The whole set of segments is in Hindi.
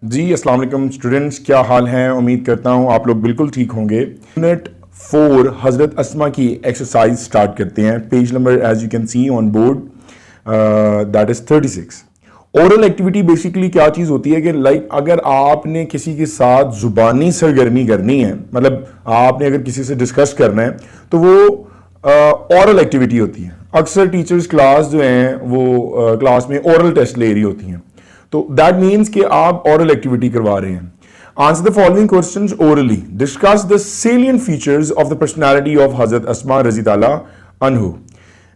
जी अस्सलाम वालेकुम स्टूडेंट्स, क्या हाल है। उम्मीद करता हूँ आप लोग बिल्कुल ठीक होंगे। यूनिट 4 हज़रत अस्मा की एक्सरसाइज स्टार्ट करते हैं। Page number as you can see on board that is 36। Oral activity basically क्या चीज़ होती है कि लाइक अगर आपने किसी के साथ जुबानी सरगर्मी करनी है, मतलब आपने अगर किसी से डिस्कस करना है तो वो ओरल एक्टिविटी होती है। अक्सर टीचर्स क्लास जो हैं वो क्लास में ओरल टेस्ट ले रही होती हैं, तो दैट मीन्स कि आप ओरल एक्टिविटी करवा रहे हैं। Answer the following questions orally. Discuss the salient features of the personality of हजरत अस्मा रज़ी ताला अन्हु।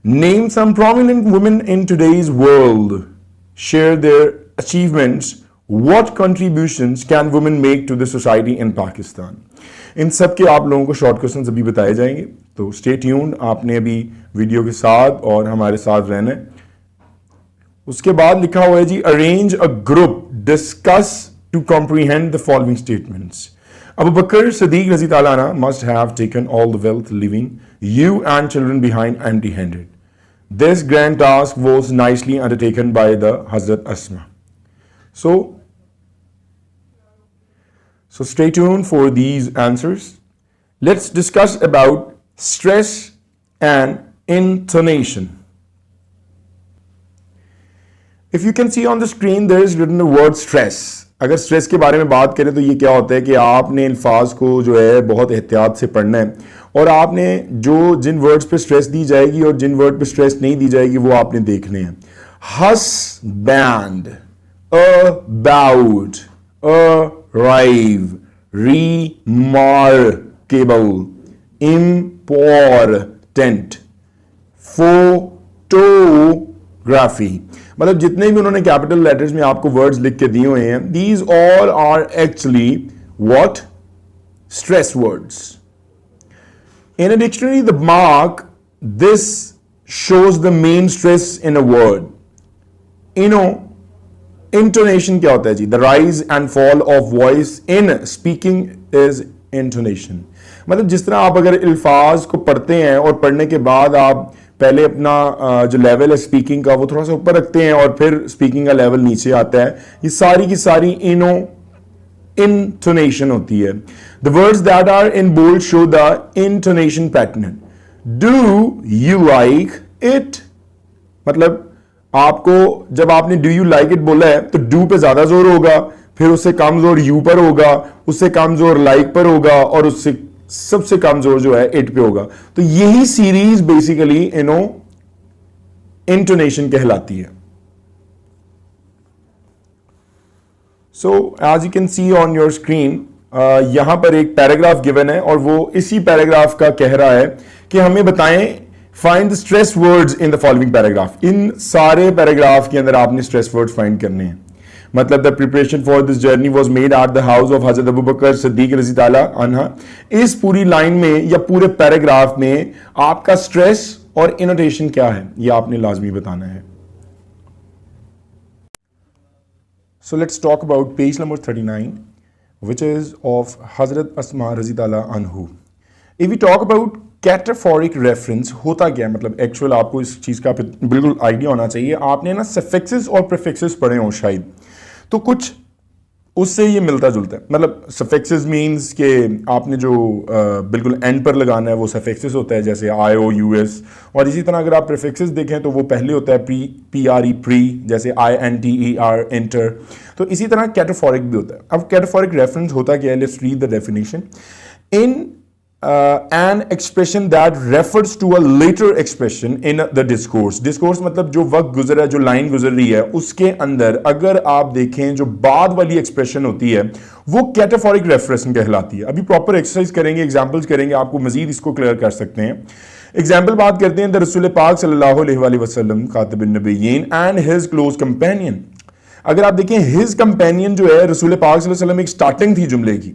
Name some prominent women in today's world. Share their achievements. What contributions can women make to the society in Pakistan. इन सब के आप लोगों को शॉर्ट क्वेश्चंस अभी बताए जाएंगे, तो स्टे ट्यून्ड। आपने अभी वीडियो के साथ और हमारे साथ रहना है। उसके बाद लिखा हुआ है जी, arrange a group, discuss to comprehend the following statements. Abu Bakr Siddique रज़ी ताला अन्हु must have taken all the wealth living you and children behind empty-handed. This grand task was nicely undertaken by the Hazrat Asma. So stay tuned for these answers. Let's discuss about stress and intonation. If you can see on the screen, there is written the word stress. अगर स्ट्रेस के बारे में बात करें तो ये क्या होता है कि आपने अल्फाज को जो है बहुत एहतियात से पढ़ना है, और आपने जो जिन वर्ड्स पे स्ट्रेस दी जाएगी और जिन वर्ड पे स्ट्रेस नहीं दी जाएगी वो आपने देखने हैं। Husband, about, arrive, remarkable, important, photography, मतलब जितने भी उन्होंने कैपिटल लेटर्स में आपको वर्ड्स लिख के दिए हुए हैं, these all are actually what? Stress words. In a dictionary, the mark this shows the main stress in a word. Intonation क्या होता है जी? The rise and fall of voice in speaking is intonation. मतलब जिस तरह आप अगर अल्फाज को पढ़ते हैं और पढ़ने के बाद आप पहले अपना जो लेवल है स्पीकिंग का वो थोड़ा सा ऊपर रखते हैं और फिर स्पीकिंग का लेवल नीचे आता है, ये सारी की सारी intonation होती है। The words that are in bold show the intonation pattern. Do you like it? मतलब आपको जब आपने do you like it बोला है तो do पे ज्यादा जोर होगा, फिर उससे कम जोर you पर होगा, उससे कम जोर like पर होगा, और उससे सबसे कम जोर जो है it पे होगा। तो यही सीरीज बेसिकली इंटोनेशन कहलाती है। So as you can see on your screen, यहां पर एक पैराग्राफ गिवन है और वो इसी पैराग्राफ का कह रहा है कि हमें बताएं find the stress words in the following paragraph. इन सारे पैराग्राफ के अंदर आपने स्ट्रेस वर्ड्स फाइंड करने हैं। मतलब the preparation for this journey was made at the house of Hazrat Abu Bakr Siddique रज़ी ताला अन्हा। इस पूरी लाइन में या पूरे पैराग्राफ में आपका स्ट्रेस और इनोटेशन क्या है ये आपने लाजमी बताना है। So let's talk about page number 39, which is of Hazrat Asma Razi Taala Anhu. If we talk about cataphoric reference, होता क्या है, मतलब एक्चुअल आपको इस चीज़ का बिल्कुल आइडिया होना चाहिए। आपने ना सफिक्सेस और प्रीफिक्सेस पढ़े हो शायद, तो कुछ उससे ये मिलता जुलता है। मतलब सफिक्सेस मीन्स कि आपने जो बिल्कुल एंड पर लगाना है वो सफिक्सेस होता है, जैसे आई ओ यू एस। और इसी तरह अगर आप प्रीफिक्सेस देखें तो वो पहले होता है पी आर ई प्री, जैसे I N T E R enter. तो इसी तरह कैटाफोरिक भी होता है। अब कैटाफोरिक रेफरेंस होता क्या है? Let's read the definition. In an expression that refers to a later expression in the discourse. Discourse मतलब जो वक्त गुजरा, जो लाइन गुजर रही है उसके अंदर अगर आप देखें जो बाद वाली एक्सप्रेशन होती है वो कैटाफोरिक रेफरेंस कहलाती है। अभी प्रॉपर एक्सरसाइज करेंगे, एग्जांपल्स करेंगे, आपको मजीद इसको क्लियर कर सकते हैं। एग्जाम्पल बात करते हैं, द रसूल पाक सल्लल्लाहु अलैहि वसल्लम खातिबुन नबिय्यीन एंड हिज क्लोज कंपेनियन। अगर आप देखें हिज कंपेनियन जो है रसूल पाक सल्लल्लाहु अलैहि वसल्लम एक स्टार्टिंग थी जुमले की,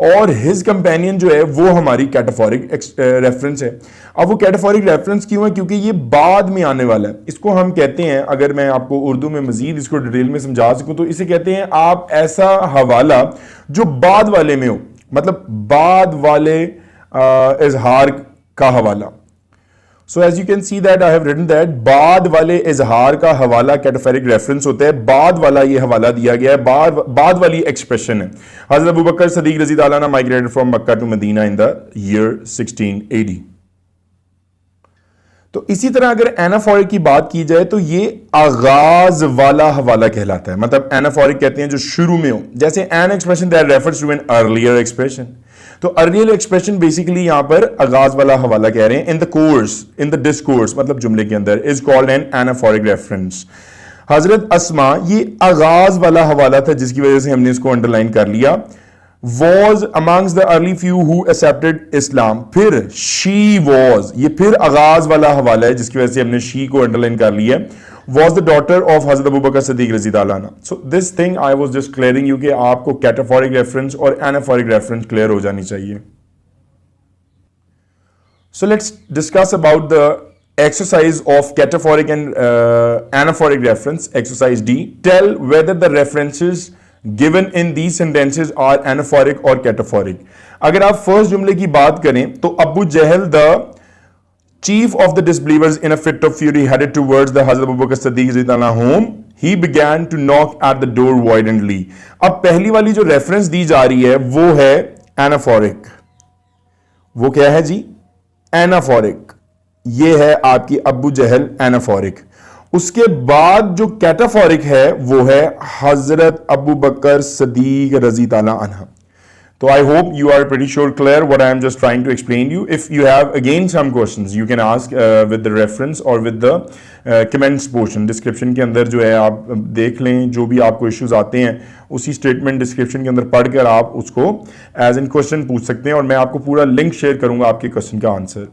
और हिज कंपेनियन जो है वो हमारी कैटाफोरिक रेफरेंस है। अब वो कैटाफोरिक रेफरेंस क्यों है? क्योंकि ये बाद में आने वाला है। इसको हम कहते हैं, अगर मैं आपको उर्दू में मजीद इसको डिटेल में समझा सकूं तो इसे कहते हैं आप ऐसा हवाला जो बाद वाले में हो, मतलब बाद वाले इजहार का हवाला। So as you can see that I have written that बाद वाले इजहार का हवाला कैटाफोरिक रेफरेंस होता है, बाद वाला ये हवाला दिया गया है, बाद वाली एक्सप्रेशन है। हजरत अबू बकर सदीक रज़ी अल्लाह अन्हु migrated from Mecca to Medina in the year 16 AD। तो इसी तरह अगर एनाफोरिक की बात की जाए तो ये आगाज वाला हवाला कहलाता है। मतलब एनाफोरिक कहते हैं जो शुरू में हो, जैसे an expression that refers to an earlier expression. तो अर्लियर एक्सप्रेशन बेसिकली यहां पर आगाज वाला हवाला कह रहे हैं। In the course, in the discourse मतलब जुमले के अंदर, is called an anaphoric reference. हजरत अस्मा ये आगाज वाला हवाला था जिसकी वजह से हमने इसको अंडरलाइन कर लिया। was amongst the early few who accepted Islam, फिर she was, ये फिर आगाज वाला हवाला है जिसकी वजह से हमने she को अंडरलाइन कर लिया। was the daughter of Hazrat Abu Bakr Siddiq रज़ी अल्लाह अन्हु। So this thing I was just clearing you कि आपको कैटाफोरिक रेफरेंस और एनाफोरिक रेफरेंस क्लियर हो जानी चाहिए। So let's discuss about the exercise of cataphoric and anaphoric reference. Exercise D. Tell whether the references given in these sentences are anaphoric or cataphoric. अगर आप फर्स्ट जुमले की बात करें तो अबू जहल the chief of the disbelievers in a fit of fury headed towards the Hazrat Abu Bakr Siddiq radhiyallahu anhu whom he began to knock at the door violently. अब पहली वाली जो रेफरेंस दी जा रही है वो है एनाफोरिक। वो क्या है जी? एनाफोरिक। ये है आपकी अबू जहल एनाफोरिक। उसके बाद जो कैटाफोरिक है वो है हजरत अबू बकर सदीक रज़ी अल्लाह अन्हु। तो I hope you are pretty sure clear what I am just trying to explain you. If you have again some questions you can ask with the reference और with the comments portion. Description के अंदर जो है आप देख लें, जो भी आपको इश्यूज आते हैं उसी स्टेटमेंट डिस्क्रिप्शन के अंदर पढ़कर आप उसको एज एन क्वेश्चन पूछ सकते हैं और मैं आपको पूरा लिंक शेयर करूंगा आपके क्वेश्चन का answer.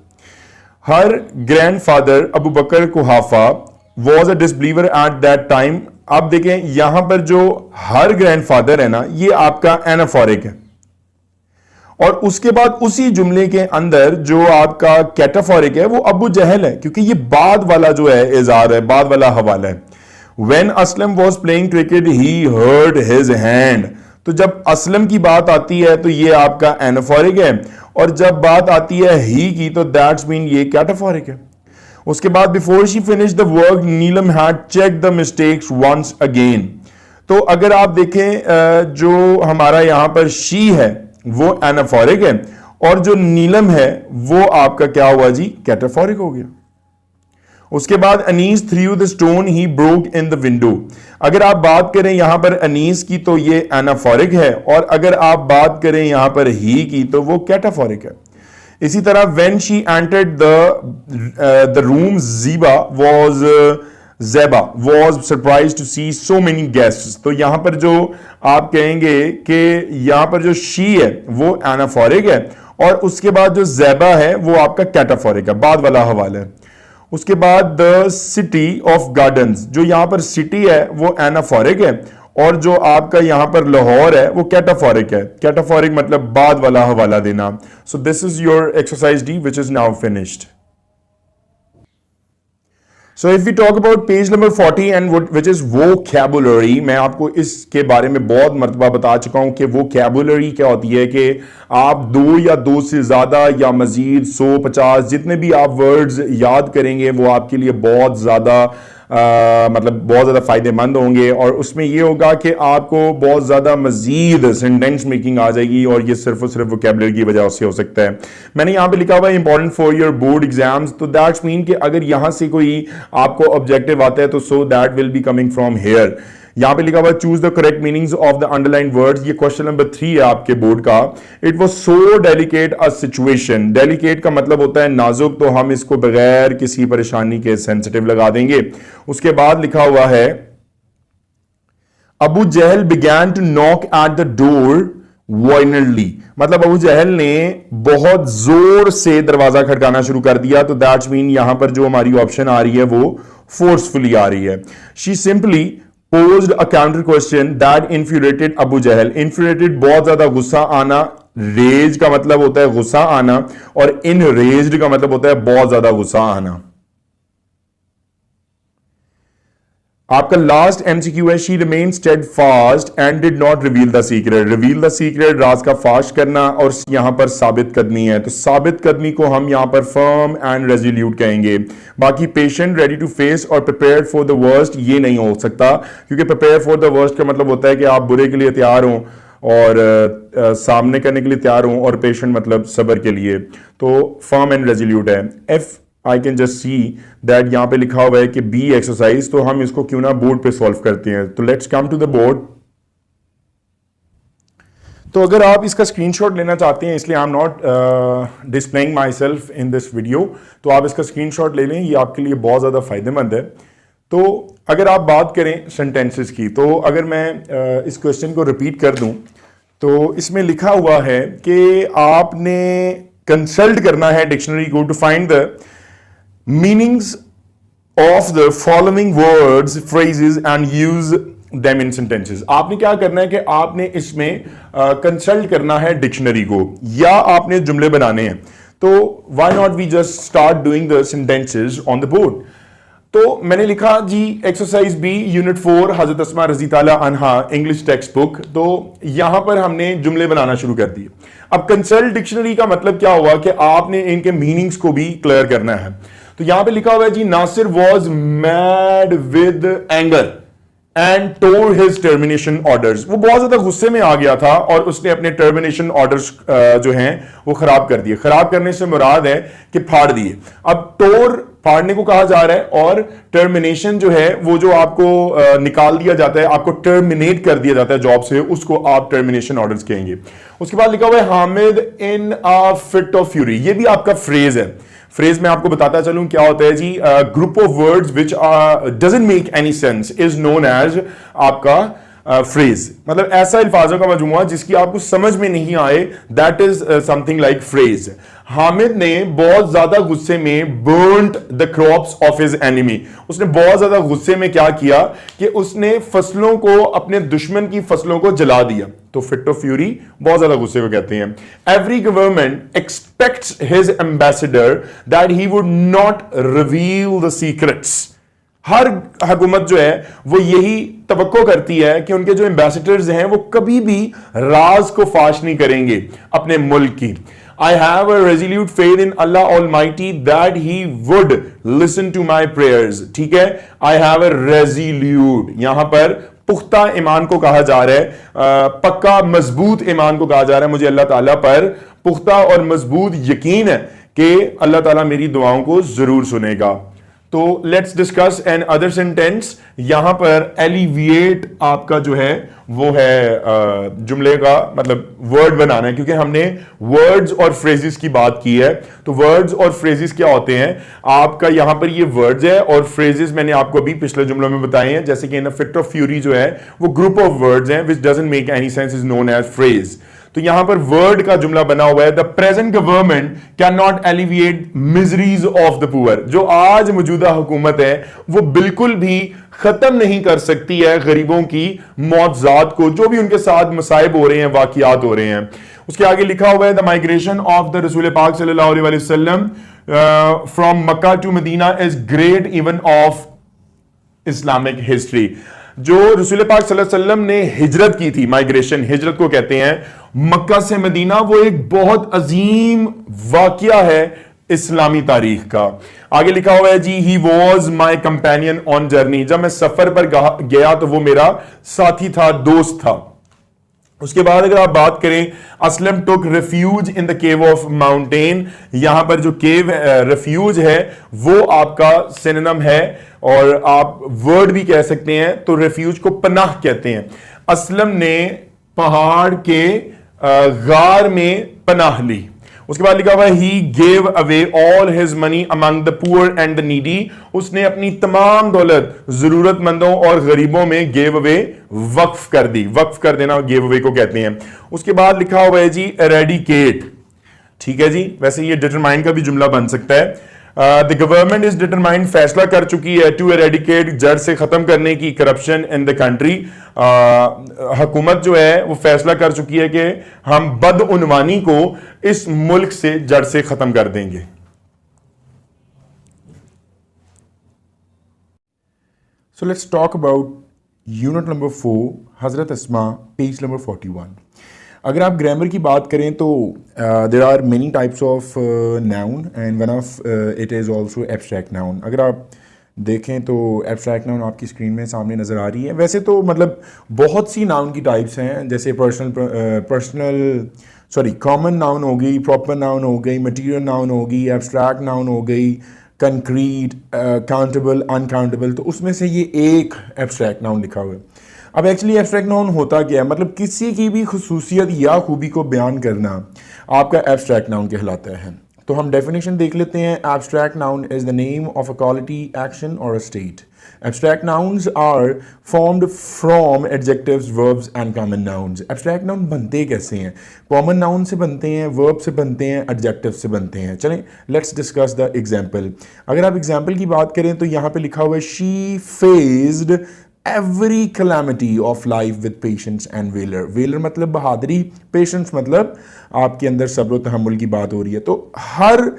Her grandfather Abu Bakr Quhafa was a disbeliever at that time। अब देखें यहां पर जो हर ग्रैंडफादर है ना ये आपका एनाफोरिक है, और उसके बाद उसी जुमले के अंदर जो आपका कैटाफोरिक है वो अबू जहल है, क्योंकि ये बाद वाला जो है इज़हार है, बाद वाला हवाला है। When Aslam was playing cricket he hurt his hand। तो जब असलम की बात आती है तो ये आपका एनाफोरिक है, और जब बात आती है ही की तो दैट्स मीन ये कैटाफोरिक है। उसके बाद before she finish the work Neelam had check the mistakes once again. तो अगर आप देखें जो हमारा यहां पर शी है वो एनाफोरिक है, और जो नीलम है वो आपका क्या हुआ जी? कैटाफोरिक हो गया। उसके बाद Anees threw the stone he broke in the window. अगर आप बात करें यहां पर अनीस की तो ये एनाफोरिक है, और अगर आप बात करें यहां पर ही की तो वो कैटाफोरिक है। इसी तरह when she entered the room Zeba was surprised to see so many guests। तो यहां पर जो आप कहेंगे कि यहां पर जो she है वो एनाफोरिक है, और उसके बाद जो ज़ेबा है वो आपका कैटाफोरिक है, बाद वाला हवाला है। उसके बाद द सिटी ऑफ गार्डन्स, जो यहां पर सिटी है वो एनाफोरिक है, और जो आपका यहां पर लाहौर है वो कैटाफोरिक है। कैटाफोरिक मतलब बाद वाला हवाला देना। सो this is your exercise D which is now finished. So if you talk about page number 40 and which is vocabulary, मैं आपको इसके बारे में बहुत मरतबा बता चुका हूं कि वोकैबुलरी क्या होती है, कि आप दो या दो से ज्यादा या मजीद 150 जितने भी आप वर्ड्स याद करेंगे वो आपके लिए बहुत ज्यादा मतलब बहुत ज़्यादा फ़ायदेमंद होंगे, और उसमें यह होगा कि आपको बहुत ज़्यादा मजीद सेंटेंस मेकिंग आ जाएगी, और ये सिर्फ और सिर्फ वोकैबुलरी की वजह से हो सकता है। मैंने यहाँ पे लिखा हुआ है important for your board exams, तो दैट्स मीन कि अगर यहाँ से कोई आपको ऑब्जेक्टिव आता है तो so that will be coming from here. यहां पे लिखा हुआ choose the correct meanings of the underline words, ये क्वेश्चन नंबर 3 है आपके बोर्ड का। It was so delicate a situation, delicate का मतलब होता है नाजुक, तो हम इसको बगैर किसी परेशानी के सेंसिटिव लगा देंगे। उसके बाद लिखा हुआ है Abu Jahl began to knock at the door violently, मतलब अबू जहल ने बहुत जोर से दरवाजा खटकाना शुरू कर दिया, तो दैट्स मीन यहां पर जो हमारी ऑप्शन आ रही है वो फोर्सफुली आ रही है। She simply posed a counter question that infuriated Abu Jahl. infuriated बहुत ज्यादा गुस्सा आना, रेज का मतलब होता है गुस्सा आना, और enraged का मतलब होता है बहुत ज्यादा गुस्सा आना। आपका लास्ट एमसीक्यू है, she remain steadfast and did not reveal the secret. Reveal the secret, राज का फाश करना, और यहां पर साबित कदमी है, तो साबित कदमी को हम यहां पर फर्म एंड रेजोल्यूट कहेंगे। बाकी पेशेंट, रेडी टू फेस और प्रिपेयर फॉर द वर्स्ट, ये नहीं हो सकता, क्योंकि प्रिपेयर फॉर द वर्स्ट का मतलब होता है कि आप बुरे के लिए तैयार हों और सामने करने के लिए तैयार हों, और पेशेंट मतलब सब्र के लिए, तो फर्म एंड रेजोल्यूट है। F I can just see that यहां पे लिखा हुआ है कि बी एक्सरसाइज, तो हम इसको क्यों ना बोर्ड पे सॉल्व करते हैं। तो let's come to the board. तो अगर आप इसका स्क्रीनशॉट लेना चाहते हैं, इसलिए I am not displaying myself in this video, तो आप इसका स्क्रीनशॉट ले लें, ये आपके लिए बहुत ज़्यादा फायदेमंद है। तो अगर आप बात करें सेंटेंसेस की, तो अगर मैं इस क्वेश्चन को रिपीट कर दूं, तो इसमें लिखा हुआ है कि आपने कंसल्ट करना है डिक्शनरी को to find the meanings of the following words, phrases and use them in sentences। आपने क्या करना है कि आपने इसमें कंसल्ट करना है डिक्शनरी को, या आपने जुमले बनाने हैं। तो why not we just start doing the sentences on the board। तो मैंने लिखा जी एक्सरसाइज बी यूनिट 4 हजरत अस्मा रजी ताला अन्हा इंग्लिश टेक्स्ट बुक। तो यहां पर हमने जुमले बनाना शुरू कर दिए। अब कंसल्ट डिक्शनरी का मतलब क्या हुआ कि आपने इनके मीनिंग्स को भी क्लियर करना है। तो यहां पे लिखा हुआ है जी, Nasir was mad with anger and tore his termination orders. वो बहुत ज्यादा गुस्से में आ गया था और उसने अपने टर्मिनेशन ऑर्डर्स जो हैं वो खराब कर दिए। खराब करने से मुराद है कि फाड़ दिए। अब टोर फाड़ने को कहा जा रहा है, और टर्मिनेशन जो है वो जो आपको निकाल दिया जाता है, आपको टर्मिनेट कर दिया जाता है जॉब से, उसको आप टर्मिनेशन ऑर्डर्स कहेंगे। उसके बाद लिखा हुआ है हामिद इन अ फिट ऑफ फ्यूरी। ये भी आपका फ्रेज है। फ्रेज में आपको बताता चलूं क्या होता है जी, group of words which doesn't make any sense is known as आपका फ्रेज। मतलब ऐसा अल्फाजों का मजमुआ जिसकी आपको समझ में नहीं आए, that is something like phrase. Hamid ने बहुत ज्यादा गुस्से में burned the crops of his enemy. उसने बहुत ज्यादा गुस्से में क्या किया कि उसने फसलों को, अपने दुश्मन की फसलों को जला दिया। तो फिट ऑफ फ्यूरी बहुत ज्यादा गुस्से को कहते हैं। Every government expects his ambassador that he would not reveal the secrets. हर हुकूमत जो है वो यही तवक्को करती है कि उनके जो एम्बेसडर्स हैं वो कभी भी राज को फाश नहीं करेंगे अपने मुल्क की। I have a resolute faith in Allah Almighty that He would listen to my prayers। ठीक है, I have a resolute, यहां पर पुख्ता ईमान को कहा जा रहा है, पक्का मजबूत ईमान को कहा जा रहा है। मुझे अल्लाह ताला पर पुख्ता और मजबूत यकीन है कि अल्लाह ताला मेरी दुआओं को जरूर सुनेगा। तो let's discuss N other sentence. यहां पर एलिविएट आपका जो है वो है जुमले का मतलब वर्ड बनाना है, क्योंकि हमने वर्ड्स और फ्रेजेस की बात की है। तो वर्ड्स और फ्रेजेस क्या होते हैं, आपका यहां पर ये वर्ड्स है और फ्रेजेस मैंने आपको अभी पिछले जुमलों में बताए हैं, जैसे कि इन फिट ऑफ फ्यूरी जो है वो ग्रुप ऑफ वर्ड्स हैं which doesn't make any sense is known as phrase. तो यहां पर वर्ड का जुमला बना हुआ है, the present government can not alleviate miseries of the poor. जो आज मौजूदा हुकूमत है वो बिल्कुल भी खत्म नहीं कर सकती है गरीबों की मौजात को, जो भी उनके साथ मसाइब हो रहे हैं, वाकियात हो रहे हैं। उसके आगे लिखा हुआ है द माइग्रेशन ऑफ द रसूल पाक सल्लल्लाहु अलैहि वसल्लम from Mecca to Medina is great even of Islamic history. जो रसूल पाक सल्लल्लाहु अलैहि वसल्लम ने हिजरत की थी, माइग्रेशन हिजरत को कहते हैं, मक्का से मदीना, वो एक बहुत अजीम वाकया है इस्लामी तारीख का। आगे लिखा हुआ है जी, he was my companion on journey. जब मैं सफर पर गया तो वो मेरा साथी था, दोस्त था। उसके बाद अगर आप बात करें, Aslam took refuge in the cave of mountain. यहां पर जो केव रेफ्यूज है वो आपका सिनोनिम है, और आप वर्ड भी कह सकते हैं। तो रेफ्यूज को पनाह कहते हैं। असलम ने पहाड़ के गार में पनाह ली। उसके बाद लिखा हुआ है he gave away all his money among the poor and the needy. उसने अपनी तमाम दौलत जरूरतमंदों और गरीबों में गेव अवे वक्फ कर दी। वक्फ कर देना गेव अवे को कहते हैं। उसके बाद लिखा हुआ है जी एरेडिकेट। ठीक है जी, वैसे ये डिटरमाइन का भी जुमला बन सकता है। द गवर्नमेंट इज डिटरमाइंड, फैसला कर चुकी है, टू एरेडिकेट, जड़ से खत्म करने की करप्शन इन द कंट्री। हुकूमत जो है वो फैसला कर चुकी है कि हम बदउनवानी को इस मुल्क से जड़ से खत्म कर देंगे। So let's talk about unit number 4, Hazrat Asma, page number 41. अगर आप ग्रामर की बात करें तो there are many types of noun and one of it is also abstract noun. अगर आप देखें तो एब्स्ट्रैक्ट नाउन आपकी स्क्रीन में सामने नज़र आ रही है. वैसे तो मतलब बहुत सी नाउन की टाइप्स हैं, जैसे कॉमन नाउन हो गई, प्रॉपर नाउन हो गई, मटीरियल नाउन हो गई, एब्स्ट्रैक्ट नाउन हो गई, कंक्रीट, काउंटेबल, अनकाउंटेबल. तो उसमें से ये एक एब्स्ट्रैक्ट नाउन लिखा हुआ है. अब एक्चुअली एब्स्ट्रैक्ट नाउन होता क्या है, मतलब किसी की भी खुसूसियत या खूबी को बयान करना आपका एब्स्ट्रैक्ट नाउन कहलाता है. तो हम डेफिनेशन देख लेते हैं. Abstract noun is the name of a quality, action और a state. Abstract nouns are formed from adjectives, verbs and common nouns. Abstract noun बनते कैसे हैं? Common noun से बनते हैं, verb से बनते हैं, adjective से बनते हैं. चलें, let's discuss the example. अगर आप example की बात करें तो यहाँ पे लिखा हुआ है she faced every calamity of life with patience and valor. Valor मतलब बहादुरी, patience मतलब आपके अंदर सब्र और तहम्मुल की बात हो रही है. तो हर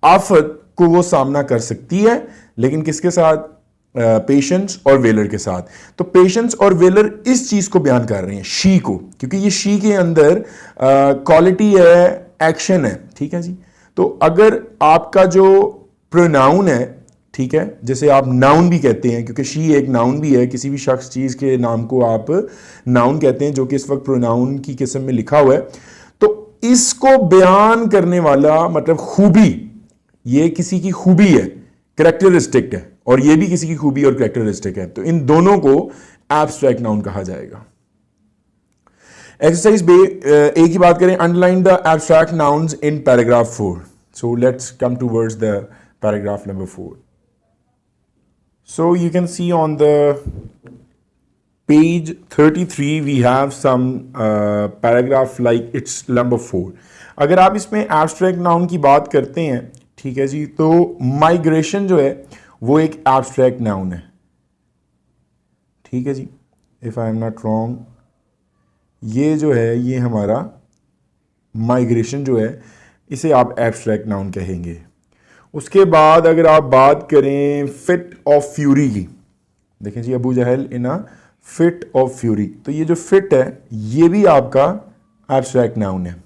आफत को वो सामना कर सकती है, लेकिन किसके साथ? पेशेंस और वेलर के साथ. तो पेशेंस और वेलर इस चीज को बयान कर रहे हैं, शी को, क्योंकि ये शी के अंदर क्वालिटी है, एक्शन है. ठीक है जी. तो अगर आपका जो प्रोनाउन है, ठीक है, जैसे आप नाउन भी कहते हैं, क्योंकि शी एक नाउन भी है, किसी भी शख्स चीज के नाम को आप नाउन कहते हैं, जो कि इस वक्त प्रोनाउन की किस्म में लिखा हुआ है. तो इसको बयान करने वाला मतलब खूबी, ये किसी की खूबी है, कैरेक्टरिस्टिक है, और ये भी किसी की खूबी और कैरेक्टरिस्टिक है. तो इन दोनों को एब्स्ट्रैक्ट नाउन कहा जाएगा. एक्सरसाइज ए की बात करें. Underline the abstract nouns in paragraph 4. So let's come towards the paragraph number 4. So you can see on the page 33 we have some paragraph like it's number 4. अगर आप इसमें एब्स्ट्रैक्ट नाउन की बात करते हैं, ठीक है जी, तो माइग्रेशन जो है वो एक एब्स्ट्रैक्ट नाउन है. ठीक है जी, if I am not wrong, ये जो है ये हमारा माइग्रेशन जो है इसे आप एब्स्ट्रैक्ट नाउन कहेंगे. उसके बाद अगर आप बात करें फिट ऑफ फ्यूरी की, देखें जी, Abu Jahl in a fit of fury, तो ये जो फिट है ये भी आपका एब्स्ट्रैक्ट नाउन है.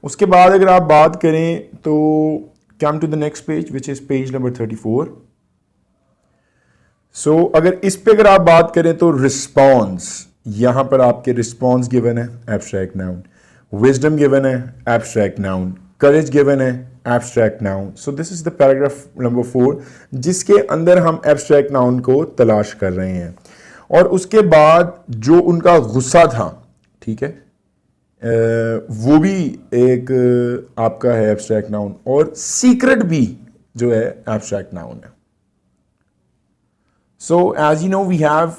उसके बाद अगर आप बात करें तो come to the next page which is page number 34. सो अगर इस पे अगर आप बात करें तो रिस्पॉन्स, यहां पर आपके रिस्पॉन्स गिवन है, एब्स्ट्रैक्ट नाउन. विजडम गिवन है, एब्स्ट्रैक्ट नाउन. करेज गिवन है, abstract noun. So this is the paragraph number 4 जिसके अंदर हम एब्स्ट्रैक्ट नाउन को तलाश कर रहे हैं. और उसके बाद जो उनका गुस्सा था, ठीक है, वो भी एक आपका है एब्स्ट्रैक्ट नाउन. और सीक्रेट भी जो है एब्स्ट्रैक्ट नाउन है. So as you know, we have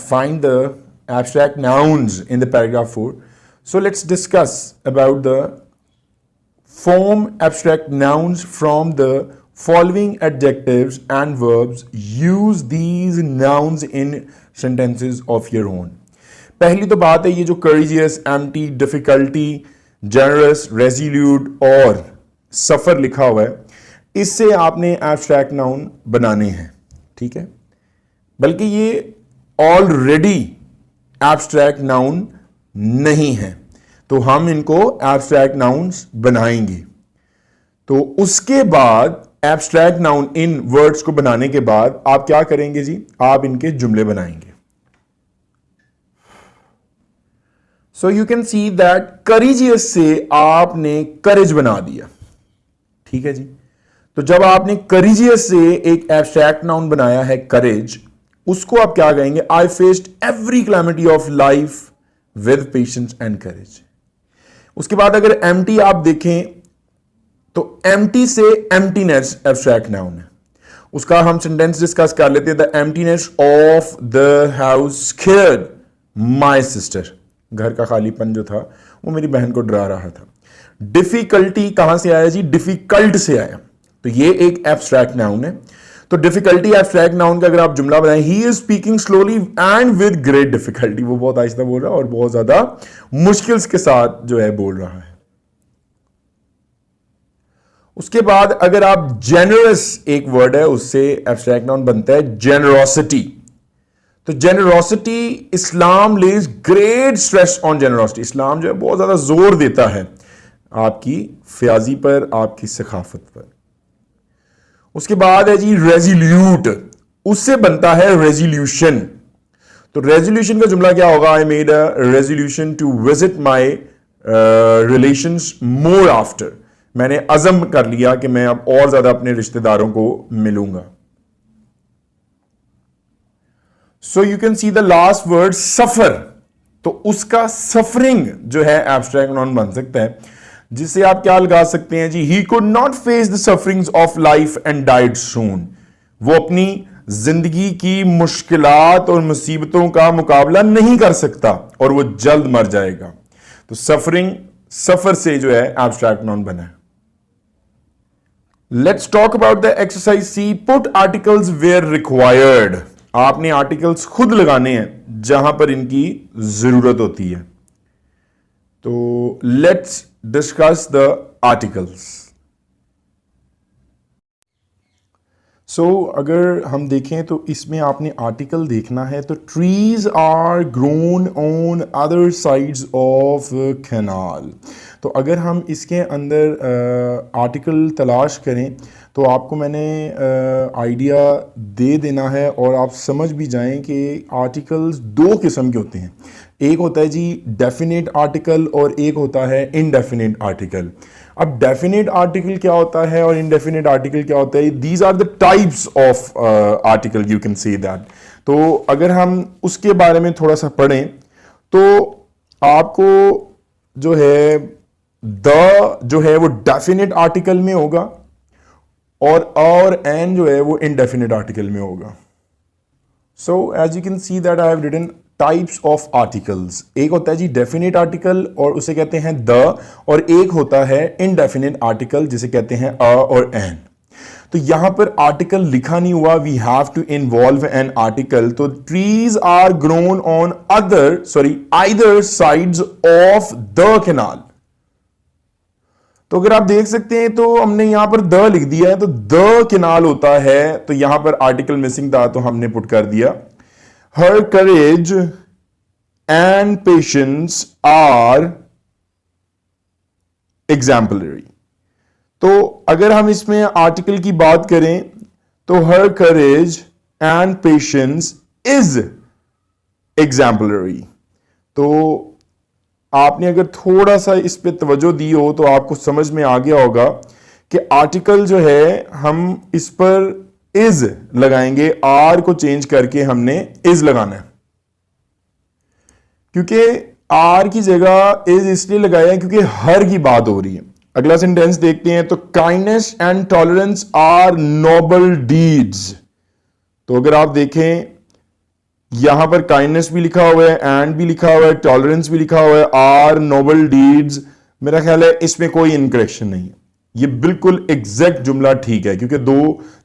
find the abstract nouns in the paragraph 4. So let's discuss about the form abstract nouns from the following adjectives and verbs. Use these nouns in sentences of your own. पहली तो बात है ये जो courageous, empty, difficulty, generous, resolute और suffer लिखा हुआ है, इससे आपने abstract noun बनाने हैं. ठीक है, बल्कि ये ऑलरेडी एब्स्ट्रैक्ट नाउन नहीं है, तो हम इनको एब्स्ट्रैक्ट नाउन्स बनाएंगे. तो उसके बाद एब्स्ट्रैक्ट नाउन इन वर्ड्स को बनाने के बाद आप क्या करेंगे जी? आप इनके जुमले बनाएंगे. सो you can see that courageous से आपने करेज बना दिया. ठीक है जी. तो जब आपने करेजियस से एक एब्स्ट्रैक्ट नाउन बनाया है करेज, उसको आप क्या कहेंगे? I faced every calamity of life with patience and courage. उसके बाद अगर एम्प्टी आप देखें तो एम्प्टी से एम्प्टीनेस एब्स्ट्रैक्ट नाउन है. उसका हम सेंटेंस डिस्कस कर लेते हैं. The emptiness of the house scared my sister. घर का खालीपन जो था वो मेरी बहन को डरा रहा था. डिफिकल्टी कहां से आया जी? डिफिकल्ट से आया. तो ये एक एब्स्ट्रैक्ट नाउन है. तो डिफिकल्टी एब्स्ट्रैक्ट नाउन का अगर आप जुमला बनाएं, he is speaking slowly and with great difficulty. वो बहुत आहिस्ता बोल रहा है और बहुत ज्यादा मुश्किल के साथ जो है बोल रहा है. उसके बाद अगर आप जेनरस, एक वर्ड है, उससे एब्स्ट्रैक्ट नाउन बनता है जेनरोसिटी। तो generosity, Islam lays great stress on generosity. Islam जो है बहुत ज्यादा जोर देता है आपकी फयाजी पर, आपकी सखाफत पर। उसके बाद है जी रेजोल्यूट, उससे बनता है रेजोल्यूशन। तो रेजोल्यूशन का जुमला क्या होगा? I made a resolution to visit my relations more after. मैंने अज़म कर लिया कि मैं अब और ज्यादा अपने रिश्तेदारों को मिलूंगा। So you can see the last word safar. तो उसका सफरिंग जो है एब्स्ट्रैक्ट नाउन बन सकता है, जिससे आप क्या लगा सकते हैं जी? He could not face the sufferings of life and died soon. वो अपनी जिंदगी की मुश्किलात और मुसीबतों का मुकाबला नहीं कर सकता और वो जल्द मर जाएगा। तो सफरिंग, सफर से जो है एब्स्ट्रैक्ट नाउन बना है। Let's talk about the exercise C, put articles where required. आपने आर्टिकल्स खुद लगाने हैं जहां पर इनकी जरूरत होती है। तो लेट्स डिस्कस द आर्टिकल्स। सो अगर हम देखें तो इसमें आपने आर्टिकल देखना है। तो trees are grown on other sides of canal. तो अगर हम इसके अंदर आर्टिकल तलाश करें तो आपको मैंने आइडिया दे देना है और आप समझ भी जाएं कि आर्टिकल्स दो किस्म के होते हैं। एक होता है जी डेफिनेट आर्टिकल और एक होता है इनडेफिनेट आर्टिकल। अब डेफिनेट आर्टिकल क्या होता है और इनडेफिनेट आर्टिकल क्या होता है? These are the types of article, you can say that. तो अगर हम उसके बारे में थोड़ा सा पढ़ें तो आपको जो है द जो है वो डेफिनेट आर्टिकल में होगा और एन जो है वो इनडेफिनेट आर्टिकल में होगा। So as you can see that I have written types of articles. एक होता है जी डेफिनेट आर्टिकल और उसे कहते हैं द, और एक होता है इनडेफिनेट आर्टिकल जिसे कहते हैं अ और एन। तो यहां पर आर्टिकल लिखा नहीं हुआ, we have to involve an article. तो trees are grown on either sides of the canal. तो अगर आप देख सकते हैं तो हमने यहां पर द लिख दिया है, तो द कैनाल होता है। तो यहां पर आर्टिकल मिसिंग था तो हमने पुट कर दिया her courage and patience are exemplary. तो अगर हम इसमें आर्टिकल की बात करें तो her courage and patience is exemplary. तो आपने अगर थोड़ा सा इस पे तवज्जो दी हो तो आपको समझ में आ गया होगा कि आर्टिकल जो है हम इस पर इज लगाएंगे, आर को चेंज करके हमने इज लगाना है, क्योंकि आर की जगह इज इसलिए लगाया है क्योंकि हर की बात हो रही है। अगला सेंटेंस देखते हैं। तो kindness and tolerance are noble deeds. तो अगर आप देखें यहां पर काइंडनेस भी लिखा हुआ है, एंड भी लिखा हुआ है, टॉलरेंस भी लिखा हुआ है, आर नोबल डीड्स। मेरा ख्याल है इसमें कोई इनकरेक्शन नहीं है, ये बिल्कुल एग्जैक्ट जुमला ठीक है, क्योंकि दो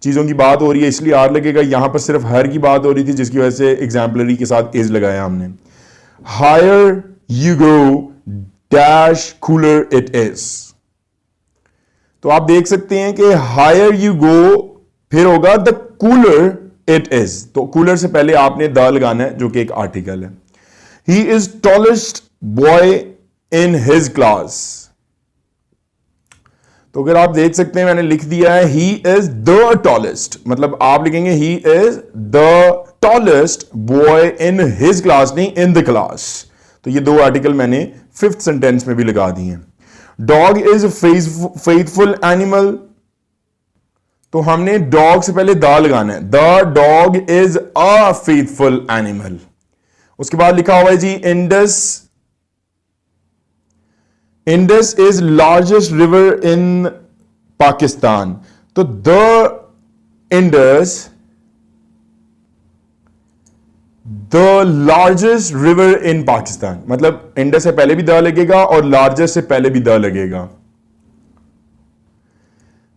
चीजों की बात हो रही है इसलिए आर लगेगा। यहां पर सिर्फ हर की बात हो रही थी जिसकी वजह से एग्जाम्पलरी के साथ इज लगाया हमने। Here you go dash cooler it is. तो आप देख सकते हैं कि हायर यू गो फिर होगा द कूलर इट इज। तो कूलर से पहले आपने द लगाना है जो कि एक आर्टिकल है। He is tallest boy in his class. तो अगर आप देख सकते हैं मैंने लिख दिया है ही इज द टॉलेस्ट, मतलब आप लिखेंगे he is the tallest boy in his class, नहीं इन द क्लास। तो ये दो आर्टिकल मैंने फिफ्थ सेंटेंस में भी लगा दिए हैं। Dog is faithful animal. तो हमने डॉग से पहले द लगाना है, the dog is a faithful animal. उसके बाद लिखा हुआ है जी Indus. Indus is largest river in Pakistan. तो the Indus the largest river in Pakistan, मतलब इंडस से पहले भी द लगेगा और लार्जेस्ट से पहले भी द लगेगा।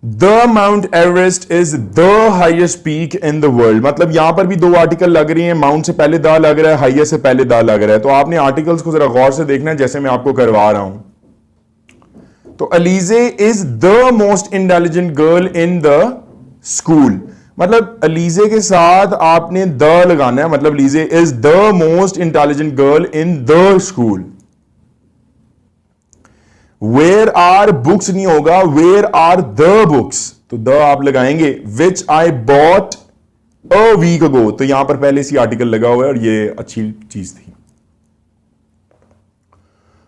The mount Everest is the highest peak in the world, मतलब यहां पर भी दो आर्टिकल लग रही हैं, माउंट से पहले द लग रहा है, हाइएस्ट से पहले द लग रहा है। तो आपने आर्टिकल्स को जरा गौर से देखना है जैसे मैं आपको करवा रहा हूं। तो Alizeh is the most intelligent girl in the school, मतलब अलीजे के साथ आपने द लगाना है, मतलब Alizeh is the most intelligent girl in the school. Where are books नहीं होगा, वेयर आर द बुक्स, तो द आप लगाएंगे। विच I bought a week ago, तो यहां पर पहले से आर्टिकल लगा हुआ है और ये अच्छी चीज थी।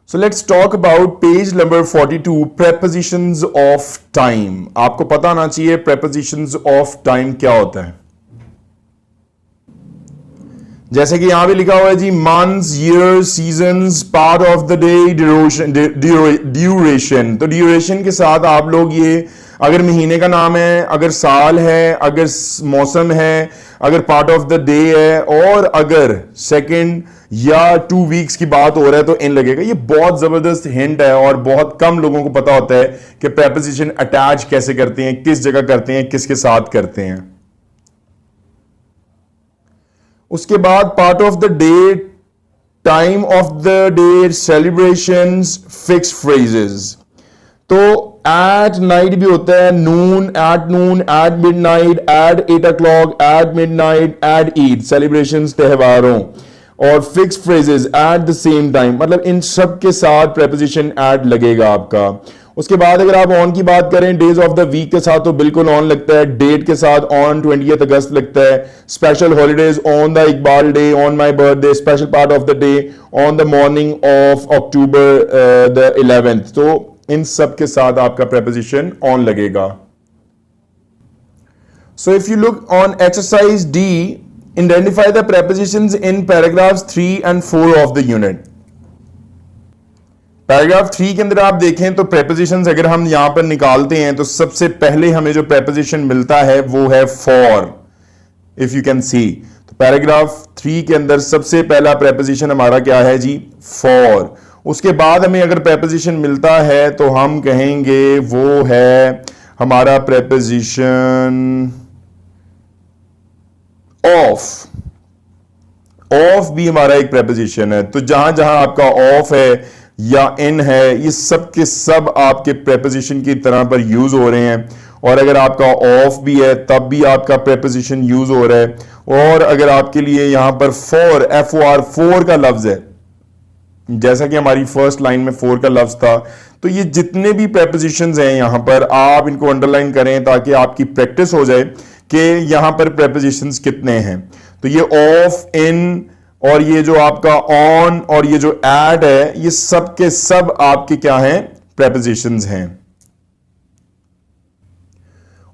So let's talk about page number 42, prepositions of time। आपको पता होना चाहिए prepositions of time क्या होता है। जैसे कि यहां भी लिखा हुआ है जी, months, years, seasons, part of the day, duration। तो duration के साथ आप लोग ये अगर महीने का नाम है, अगर साल है, अगर मौसम है, अगर पार्ट ऑफ द डे है, और अगर सेकंड या 2 वीक्स की बात हो रहा है तो इन लगेगा। ये बहुत जबरदस्त हिंट है और बहुत कम लोगों को पता होता है कि प्रेपोजिशन अटैच कैसे करते हैं, किस जगह करते हैं, किसके साथ करते हैं। उसके बाद part of the day, time of the day, celebrations, fix phrases. तो एट नाइट भी होता है, noon, at midnight, at 8 o'clock, at midnight, at Eid, celebrations त्योहारों, और fix phrases at the same time, मतलब इन सब के साथ प्रेपोजिशन एट लगेगा आपका। उसके बाद अगर आप ऑन की बात करें, डेज ऑफ द वीक के साथ तो बिल्कुल ऑन लगता है, डेट के साथ ऑन 20 अगस्त लगता है, special holidays on the Iqbal day, on my birthday, special part of the day on the morning of October the 11th, तो इन सब के साथ आपका प्रेपोजिशन ऑन लगेगा। So if you look on exercise D, identify the prepositions in paragraphs 3 and 4 of the unit। Paragraph 3 के अंदर आप देखें तो prepositions अगर हम यहां पर निकालते हैं तो सबसे पहले हमें जो preposition मिलता है वो है for, if you can see। तो पैराग्राफ 3 के अंदर सबसे पहला preposition हमारा क्या है जी, for। उसके बाद हमें अगर preposition मिलता है तो हम कहेंगे वो है हमारा preposition ऑफ। ऑफ भी हमारा एक प्रेपोजिशन है, तो जहां जहां आपका ऑफ है या इन है, ये सब के सब आपके प्रेपोजिशन की तरह पर यूज हो रहे हैं। और अगर आपका ऑफ भी है तब भी आपका प्रेपोजिशन यूज हो रहा है। और अगर आपके लिए यहां पर फॉर, FOR, फोर का लफ्ज है, जैसा कि हमारी फर्स्ट लाइन में फोर का लफ्ज था, तो ये जितने भी प्रेपोजिशंस हैं यहां पर आप इनको अंडरलाइन करें ताकि आपकी प्रैक्टिस हो जाए कि यहां पर प्रेपोजिशंस कितने हैं। तो ये ऑफ, इन, और ये जो आपका ऑन और ये जो एड है, ये सब के सब आपके क्या हैं, प्रेपोजिशंस हैं।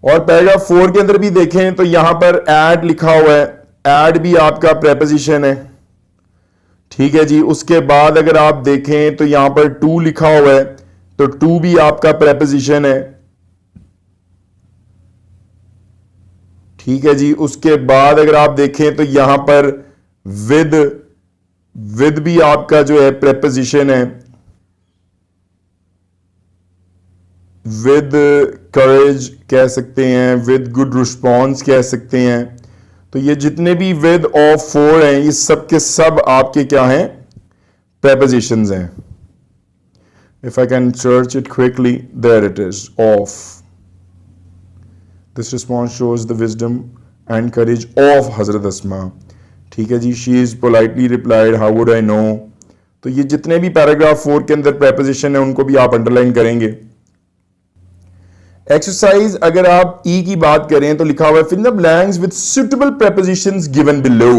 और पैराग्राफ 4 के अंदर भी देखें तो यहां पर एड लिखा हुआ है, एड भी आपका प्रेपोजिशन है, ठीक है जी। उसके बाद अगर आप देखें तो यहां पर टू लिखा हुआ है, तो टू भी आपका प्रेपोजिशन है, ठीक है जी। उसके बाद अगर आप देखें तो यहां पर विद भी आपका जो है प्रेपोजिशन है, विद करेज कह सकते हैं, विद गुड रिस्पॉन्स कह सकते हैं। तो ये जितने भी विद, ऑफ, फॉर हैं, ये सब के सब आपके क्या हैं, प्रेपोजिशंस हैं। If I can search it quickly, there it is, of. This response shows the wisdom and courage of Hazrat Asma, ठीक है जी। She is politely replied, how would I know। तो ये जितने भी पैराग्राफ 4 के अंदर प्रेपोजिशन है उनको भी आप अंडरलाइन करेंगे। एक्सरसाइज अगर आप ई की बात करें तो लिखा हुआ है fill the blanks with suitable prepositions given below।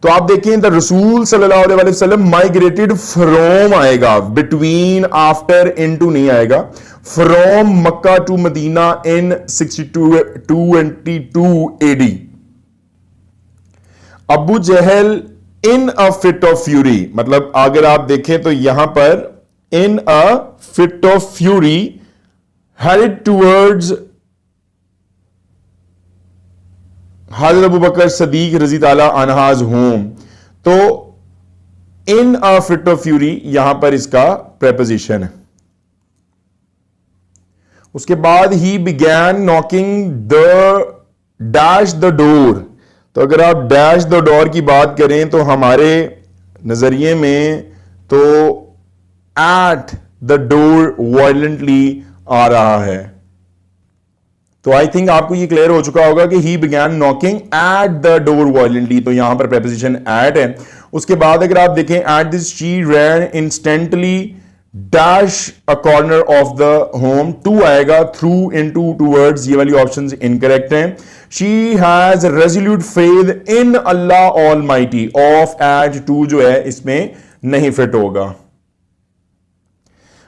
तो आप देखें द रसूल सल्लल्लाहु अलैहि वसल्लम माइग्रेटेड फ्रॉम आएगा, बिटवीन, आफ्टर, इनटू नहीं आएगा। From Mecca to Medina in 222 AD। Abu Jahl in a fit of fury, मतलब अगर आप देखें तो यहां पर in a fit of fury headed towards हज़रत अबू बकर सदीक रज़ी ताला अन्हाज होम। तो in a fit of fury यहां पर इसका प्रेपोजिशन है। उसके बाद he began knocking the dash the door. तो अगर आप डैश द डोर की बात करें तो हमारे नजरिए में तो एट द डोर वायलेंटली आ रहा है। तो आई थिंक आपको ये क्लियर हो चुका होगा कि ही began knocking at the door violently, तो यहां पर प्रेपोजिशन एट है। उसके बाद अगर आप देखें at this she ran instantly dash a corner of the home, to आएगा, थ्रू इनटू, टूवर्ड्स, ये वाली ऑप्शंस इनकरेक्ट हैं। She has resolute faith in Allah almighty, of at to जो है इसमें नहीं फिट होगा।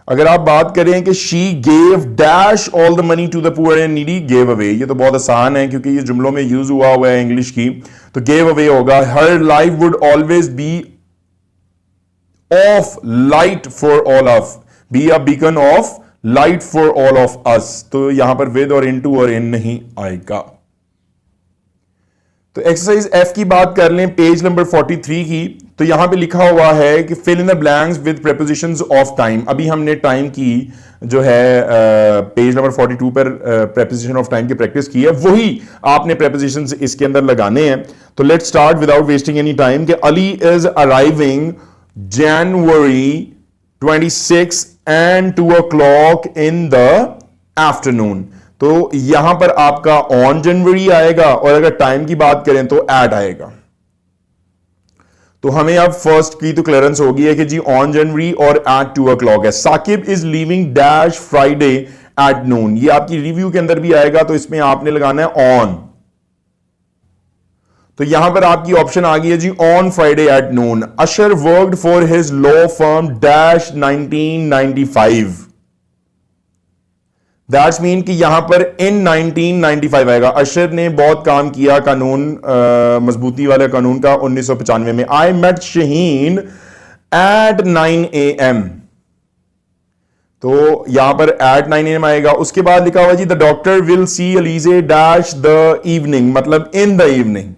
अगर आप बात करें कि she gave dash all the money to the poor and needy, gave away, ये तो बहुत आसान है क्योंकि ये जुमलों में यूज हुआ है इंग्लिश की, तो गेव अवे होगा। हर life would always be of light for all of, be a beacon of light for all of us, तो यहां पर विद और इनटू और इन नहीं आएगा। तो एक्सरसाइज एफ की बात कर लें, पेज नंबर 43 की, तो यहां पे लिखा हुआ है कि fill in the blanks with prepositions of time. अभी हमने टाइम की जो है पेज नंबर 42 पर प्रेपोजिशन ऑफ टाइम की प्रैक्टिस की है, वही आपने प्रेपोजिशंस इसके अंदर लगाने हैं। तो let's start without wasting any time कि Ali is arriving January 26 and 2 o'clock in the afternoon। तो यहां पर आपका ऑन जनवरी आएगा और अगर टाइम की बात करें तो एट आएगा। तो हमें अब फर्स्ट की तो क्लियरेंस होगी है कि जी ऑन जनवरी और एट 2 o'clock है। Saqib is leaving dash Friday at noon, ये आपकी रिव्यू के अंदर भी आएगा, तो इसमें आपने लगाना है ऑन। तो यहां पर आपकी ऑप्शन आ गई है जी on Friday at noon. Ashar worked for his law firm dash 1995, that's mean कि यहां पर इन 1995 आएगा। अशर ने बहुत काम किया कानून, मजबूती वाले कानून का 1995 में। I met Shaheen at 9 AM, तो यहां पर एट 9 AM आएगा। उसके बाद लिखा हुआ जी the doctor will see Alizeh dash the evening, मतलब इन द इवनिंग,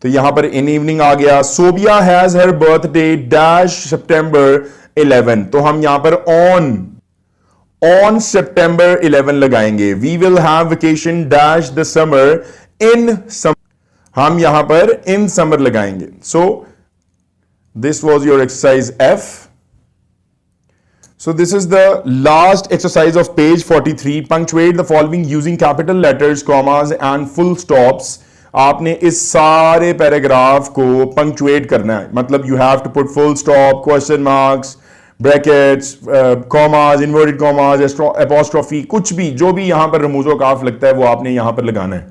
तो यहां पर इन इवनिंग आ गया। Sobia has her birthday dash सितंबर 11, तो हम यहां पर ऑन सितंबर 11 लगाएंगे। We will have vacation dash the summer in summer, हम यहां पर इन समर लगाएंगे। So this was your exercise F. So this is the last exercise of page 43. Punctuate the following using capital letters, commas and full stops. आपने इस सारे पैराग्राफ को पंक्चुएट करना है, मतलब you have to put full stop, question marks, brackets, commas, inverted commas, apostrophe, कुछ भी जो भी यहां पर रमूजो काफ लगता है वो आपने यहां पर लगाना है।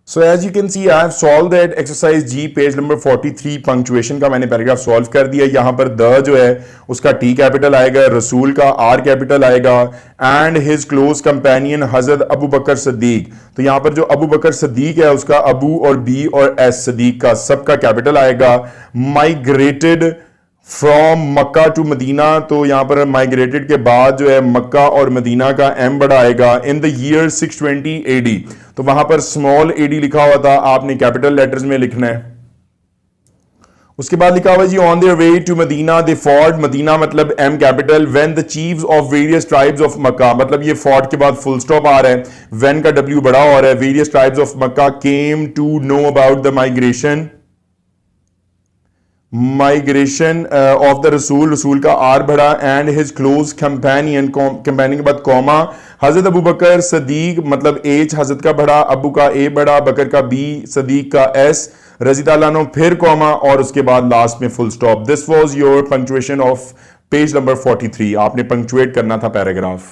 So as you can see, I have solved that exercise G, page number 43, punctuation का मैंने पैराग्राफ सॉल्व कर दिया। यहां पर द जो है उसका टी कैपिटल आएगा, रसूल का आर कैपिटल आएगा, एंड हिज क्लोज कंपेनियन हजरत अबू बकर सदीक, तो यहां पर जो अबू बकर सदीक है उसका अबू और बी और एस सदीक का सबका कैपिटल आएगा। Migrated from Mecca to Medina, तो यहां पर माइग्रेटेड के बाद जो है मक्का और मदीना का एम बड़ा आएगा। इन द ईयर 620 AD, तो वहां पर स्मॉल AD लिखा हुआ था, आपने कैपिटल लेटर्स में लिखना है। उसके बाद लिखा हुआ जी on their way to Medina they fort, Medina मतलब M capital, when the chiefs of various tribes of Mecca, मतलब ये फॉर्ट के बाद फुल स्टॉप आ रहा है, व्हेन का डब्ल्यू बड़ा हो रहा है, various tribes of Mecca came to know about the migration of the रसूल, रसूल का आर बढ़ा, and his close companion, companion के बाद कॉमा, हजरत अबू बकर सदीक मतलब एच हजरत का बढ़ा, अबू का ए बढ़ा, बकर का बी, सदीक का एस, रजी ताला अन्हु, फिर कॉमा और उसके बाद लास्ट में full stop. This was your punctuation of page number 43। आपने पंक्चुएट करना था paragraph.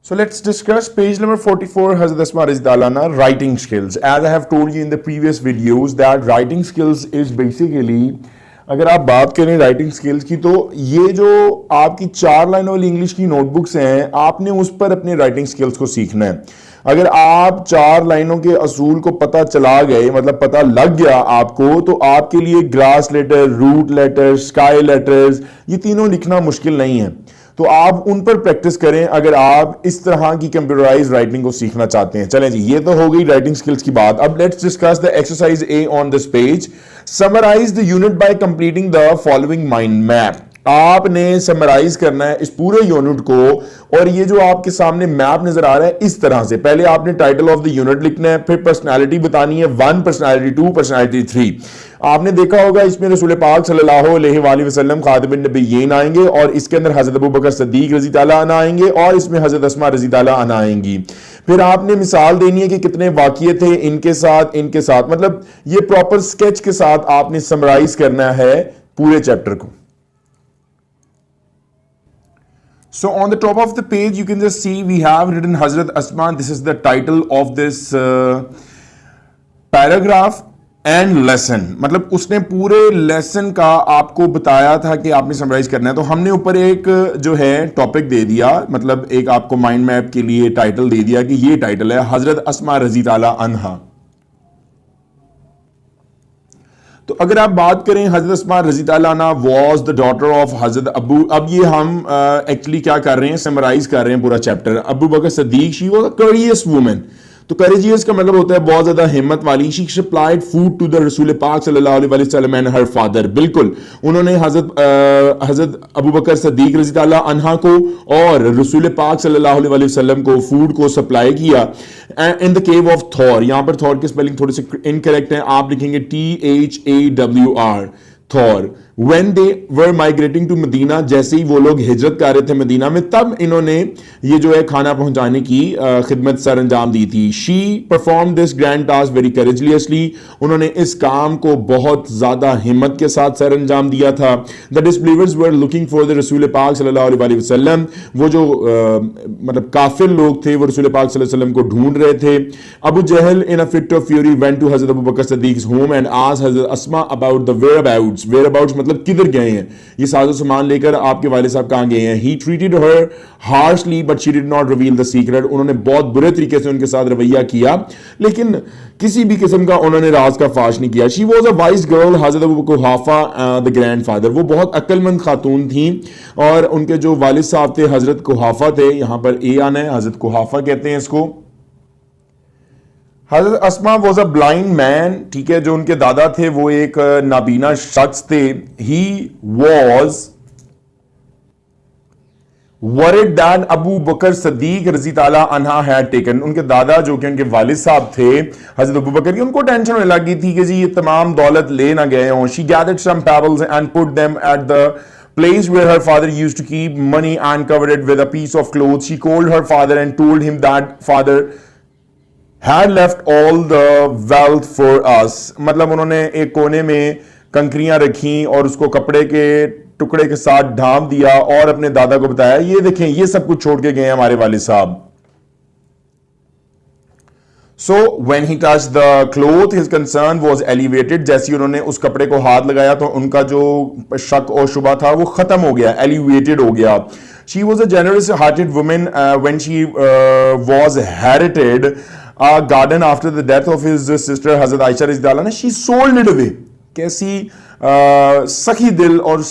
So let's discuss page number 44, Hazrat Asma Raziyallahu anha, writing skills. As I have told you in the previous videos that writing skills is basically, अगर आप बात करें राइटिंग स्किल्स की, तो ये जो आपकी 4 लाइन वाली इंग्लिश की नोटबुक्स हैं, आपने उस पर अपने राइटिंग स्किल्स को सीखना है। अगर आप 4 लाइनों के असूल को पता चला गए, मतलब पता लग गया आपको, तो आपके लिए grass letter, root letter, sky letters, ये तीनों लिखना मुश्किल नहीं है। तो आप उन पर प्रैक्टिस करें अगर आप इस तरह की कंप्यूटराइज राइटिंग को सीखना चाहते हैं। चलें जी, ये तो हो गई राइटिंग स्किल्स की बात। अब let's discuss the exercise A on this page. Summarise the unit by completing the following mind map. आपने समराइज करना है इस पूरे यूनिट को, और ये जो आपके सामने मैप नजर आ रहा है इस तरह से, पहले आपने टाइटल ऑफ द यूनिट लिखना है, फिर पर्सनालिटी बतानी है, 1 पर्सनालिटी, 2 पर्सनालिटी, 3। आपने देखा होगा इसमें रसूल पाक सल्लल्लाहु अलैहि वसल्लम खातिमुन नबिय्यीन आएंगे, और इसके अंदर हजरत अबू बकर सिद्दीक रजी ताला अन्हु आएंगे, और इसमें हजरत अस्मा रजी ताला अन्हा आएंगी। फिर आपने मिसाल देनी है कि कितने वाक़ये थे इनके साथ, मतलब ये प्रॉपर स्केच के साथ आपने समराइज करना है पूरे चैप्टर को। So on the top of the page you can just see we have written Hazrat Asma. This is the title of this paragraph and lesson. मतलब उसने पूरे लेसन का आपको बताया था कि आपने समराइज करना है, तो हमने ऊपर एक जो है टॉपिक दे दिया, मतलब एक आपको माइंड मैप के लिए टाइटल दे दिया कि ये टाइटल है हजरत अस्मा रजी ताला अन्हा। तो अगर आप बात करें हजरत अस्मा रजी ताला अन्हा वाज द डॉटर ऑफ हजरत अबू, अब ये हम एक्चुअली क्या कर रहे हैं, समराइज कर रहे हैं पूरा chapter. Abu Bakr Siddique she was a courageous woman, तो करेजियस का मतलब होता है बहुत ज्यादा हिम्मत वाली। She supplied food to the रसूल पाक सल्लल्लाहु अलैहि वसल्लम एंड हर फादर, बिल्कुल उन्होंने हजरत अबू बकर सिद्दीक रजी ताला अन्हा को और रसूल पाक सल्लल्लाहु अलैहि वसल्लम को फूड को सप्लाई किया इन द केव ऑफ थॉर। यहां पर थॉर की स्पेलिंग थोड़ी सी इनकरेक्ट है, आप लिखेंगे THAWR, Thawr. When they were migrating to Medina, जैसे ही वो लोग हिजरत कर रहे थे मदीना में, तब इन्होंने ये जो है खाना पहुंचाने की खिदमत सर अंजाम दी थी। She performed this grand task very courageously, उन्होंने इस काम को बहुत ज्यादा हिम्मत के साथ सर अंजाम दिया था। The disbelievers were looking for the रसूल पाक सल्लल्लाहु अलैहि वसल्लम, वो जो मतलब काफिर लोग थे वो रसूल पाक सल्लल्लाहु अलैहि वसल्लम को ढूंढ रहे थे। अबू जहल in a fit of fury went to Hazrat Abu Bakr सिद्दीक's home and asked Hazrat Asma about the whereabouts मतलब किधर गए हैं, ये साजो सामान लेकर आपके वाले साहब कहां गए हैं। He treated her harshly but she did not reveal the secret, उन्होंने बहुत बुरे तरीके से उनके साथ रवैया किया, लेकिन किसी भी किस्म का उन्होंने राज का फाश नहीं किया। She was a wise girl, Hazrat Abu कुहाफा the grandfather, वो बहुत अक्लमंद खातून थी, और उनके जो वालिद साहब थे हजरत कुहाफा थे, यहां पर ए आना है, हजरत कुहाफा कहते हैं इसको। हजरत अस्मा वॉज अ ब्लाइंड मैन, ठीक है, जो उनके दादा थे वो एक नाबीना शख्स थे। He was worried that Abu Bakr Siddique रजी ताला अन्हा had taken, उनके दादा जो कि उनके वालिद साहब थे हजरत अबू बकर की, उनको टेंशन होने लगी थी कि जी ये तमाम दौलत ले ना गए हों। She gathered some pebbles and put them at the place where her father used to keep money and covered it with a piece of cloth. She called her father and told him that father had left all the wealth for us, मतलब उन्होंने एक कोने में कंकरियां रखी और उसको कपड़े के टुकड़े के साथ ढांप दिया और अपने दादा को बताया ये देखें ये सब कुछ छोड़ के गए हमारे वालिद साहब। So when he touched the cloth, his concern was elevated, जैसे ही उन्होंने उस कपड़े को हाथ लगाया तो उनका जो शक और शुबा था वो खत्म हो गया, elevated हो गया। She was a generous hearted woman when she was inherited a garden after the death of his sister Hazrat Aisha रज़ी अल्लाह अन्हा, she sold it away। कैसी सखी दिल और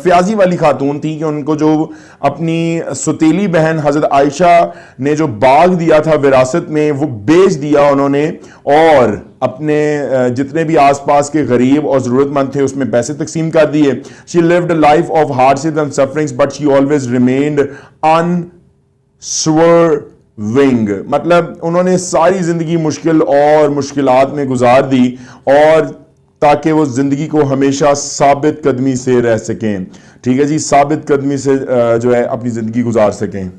फ्याजी वाली खातून थी कि उनको जो अपनी सुतीली बहन हजरत आयशा ने जो बाग दिया था विरासत में वो बेच दिया उन्होंने, और अपने जितने भी आसपास के गरीब और जरूरतमंद थे उसमें पैसे तकसीम कर दिए। She lived a life of hardship and sufferings but she always remained unswerving, मतलब उन्होंने सारी जिंदगी मुश्किल और मुश्किलात में गुजार दी और ताकि वो जिंदगी को हमेशा साबित कदमी से रह सकें, ठीक है जी, साबित कदमी से जो है अपनी जिंदगी गुजार सकें।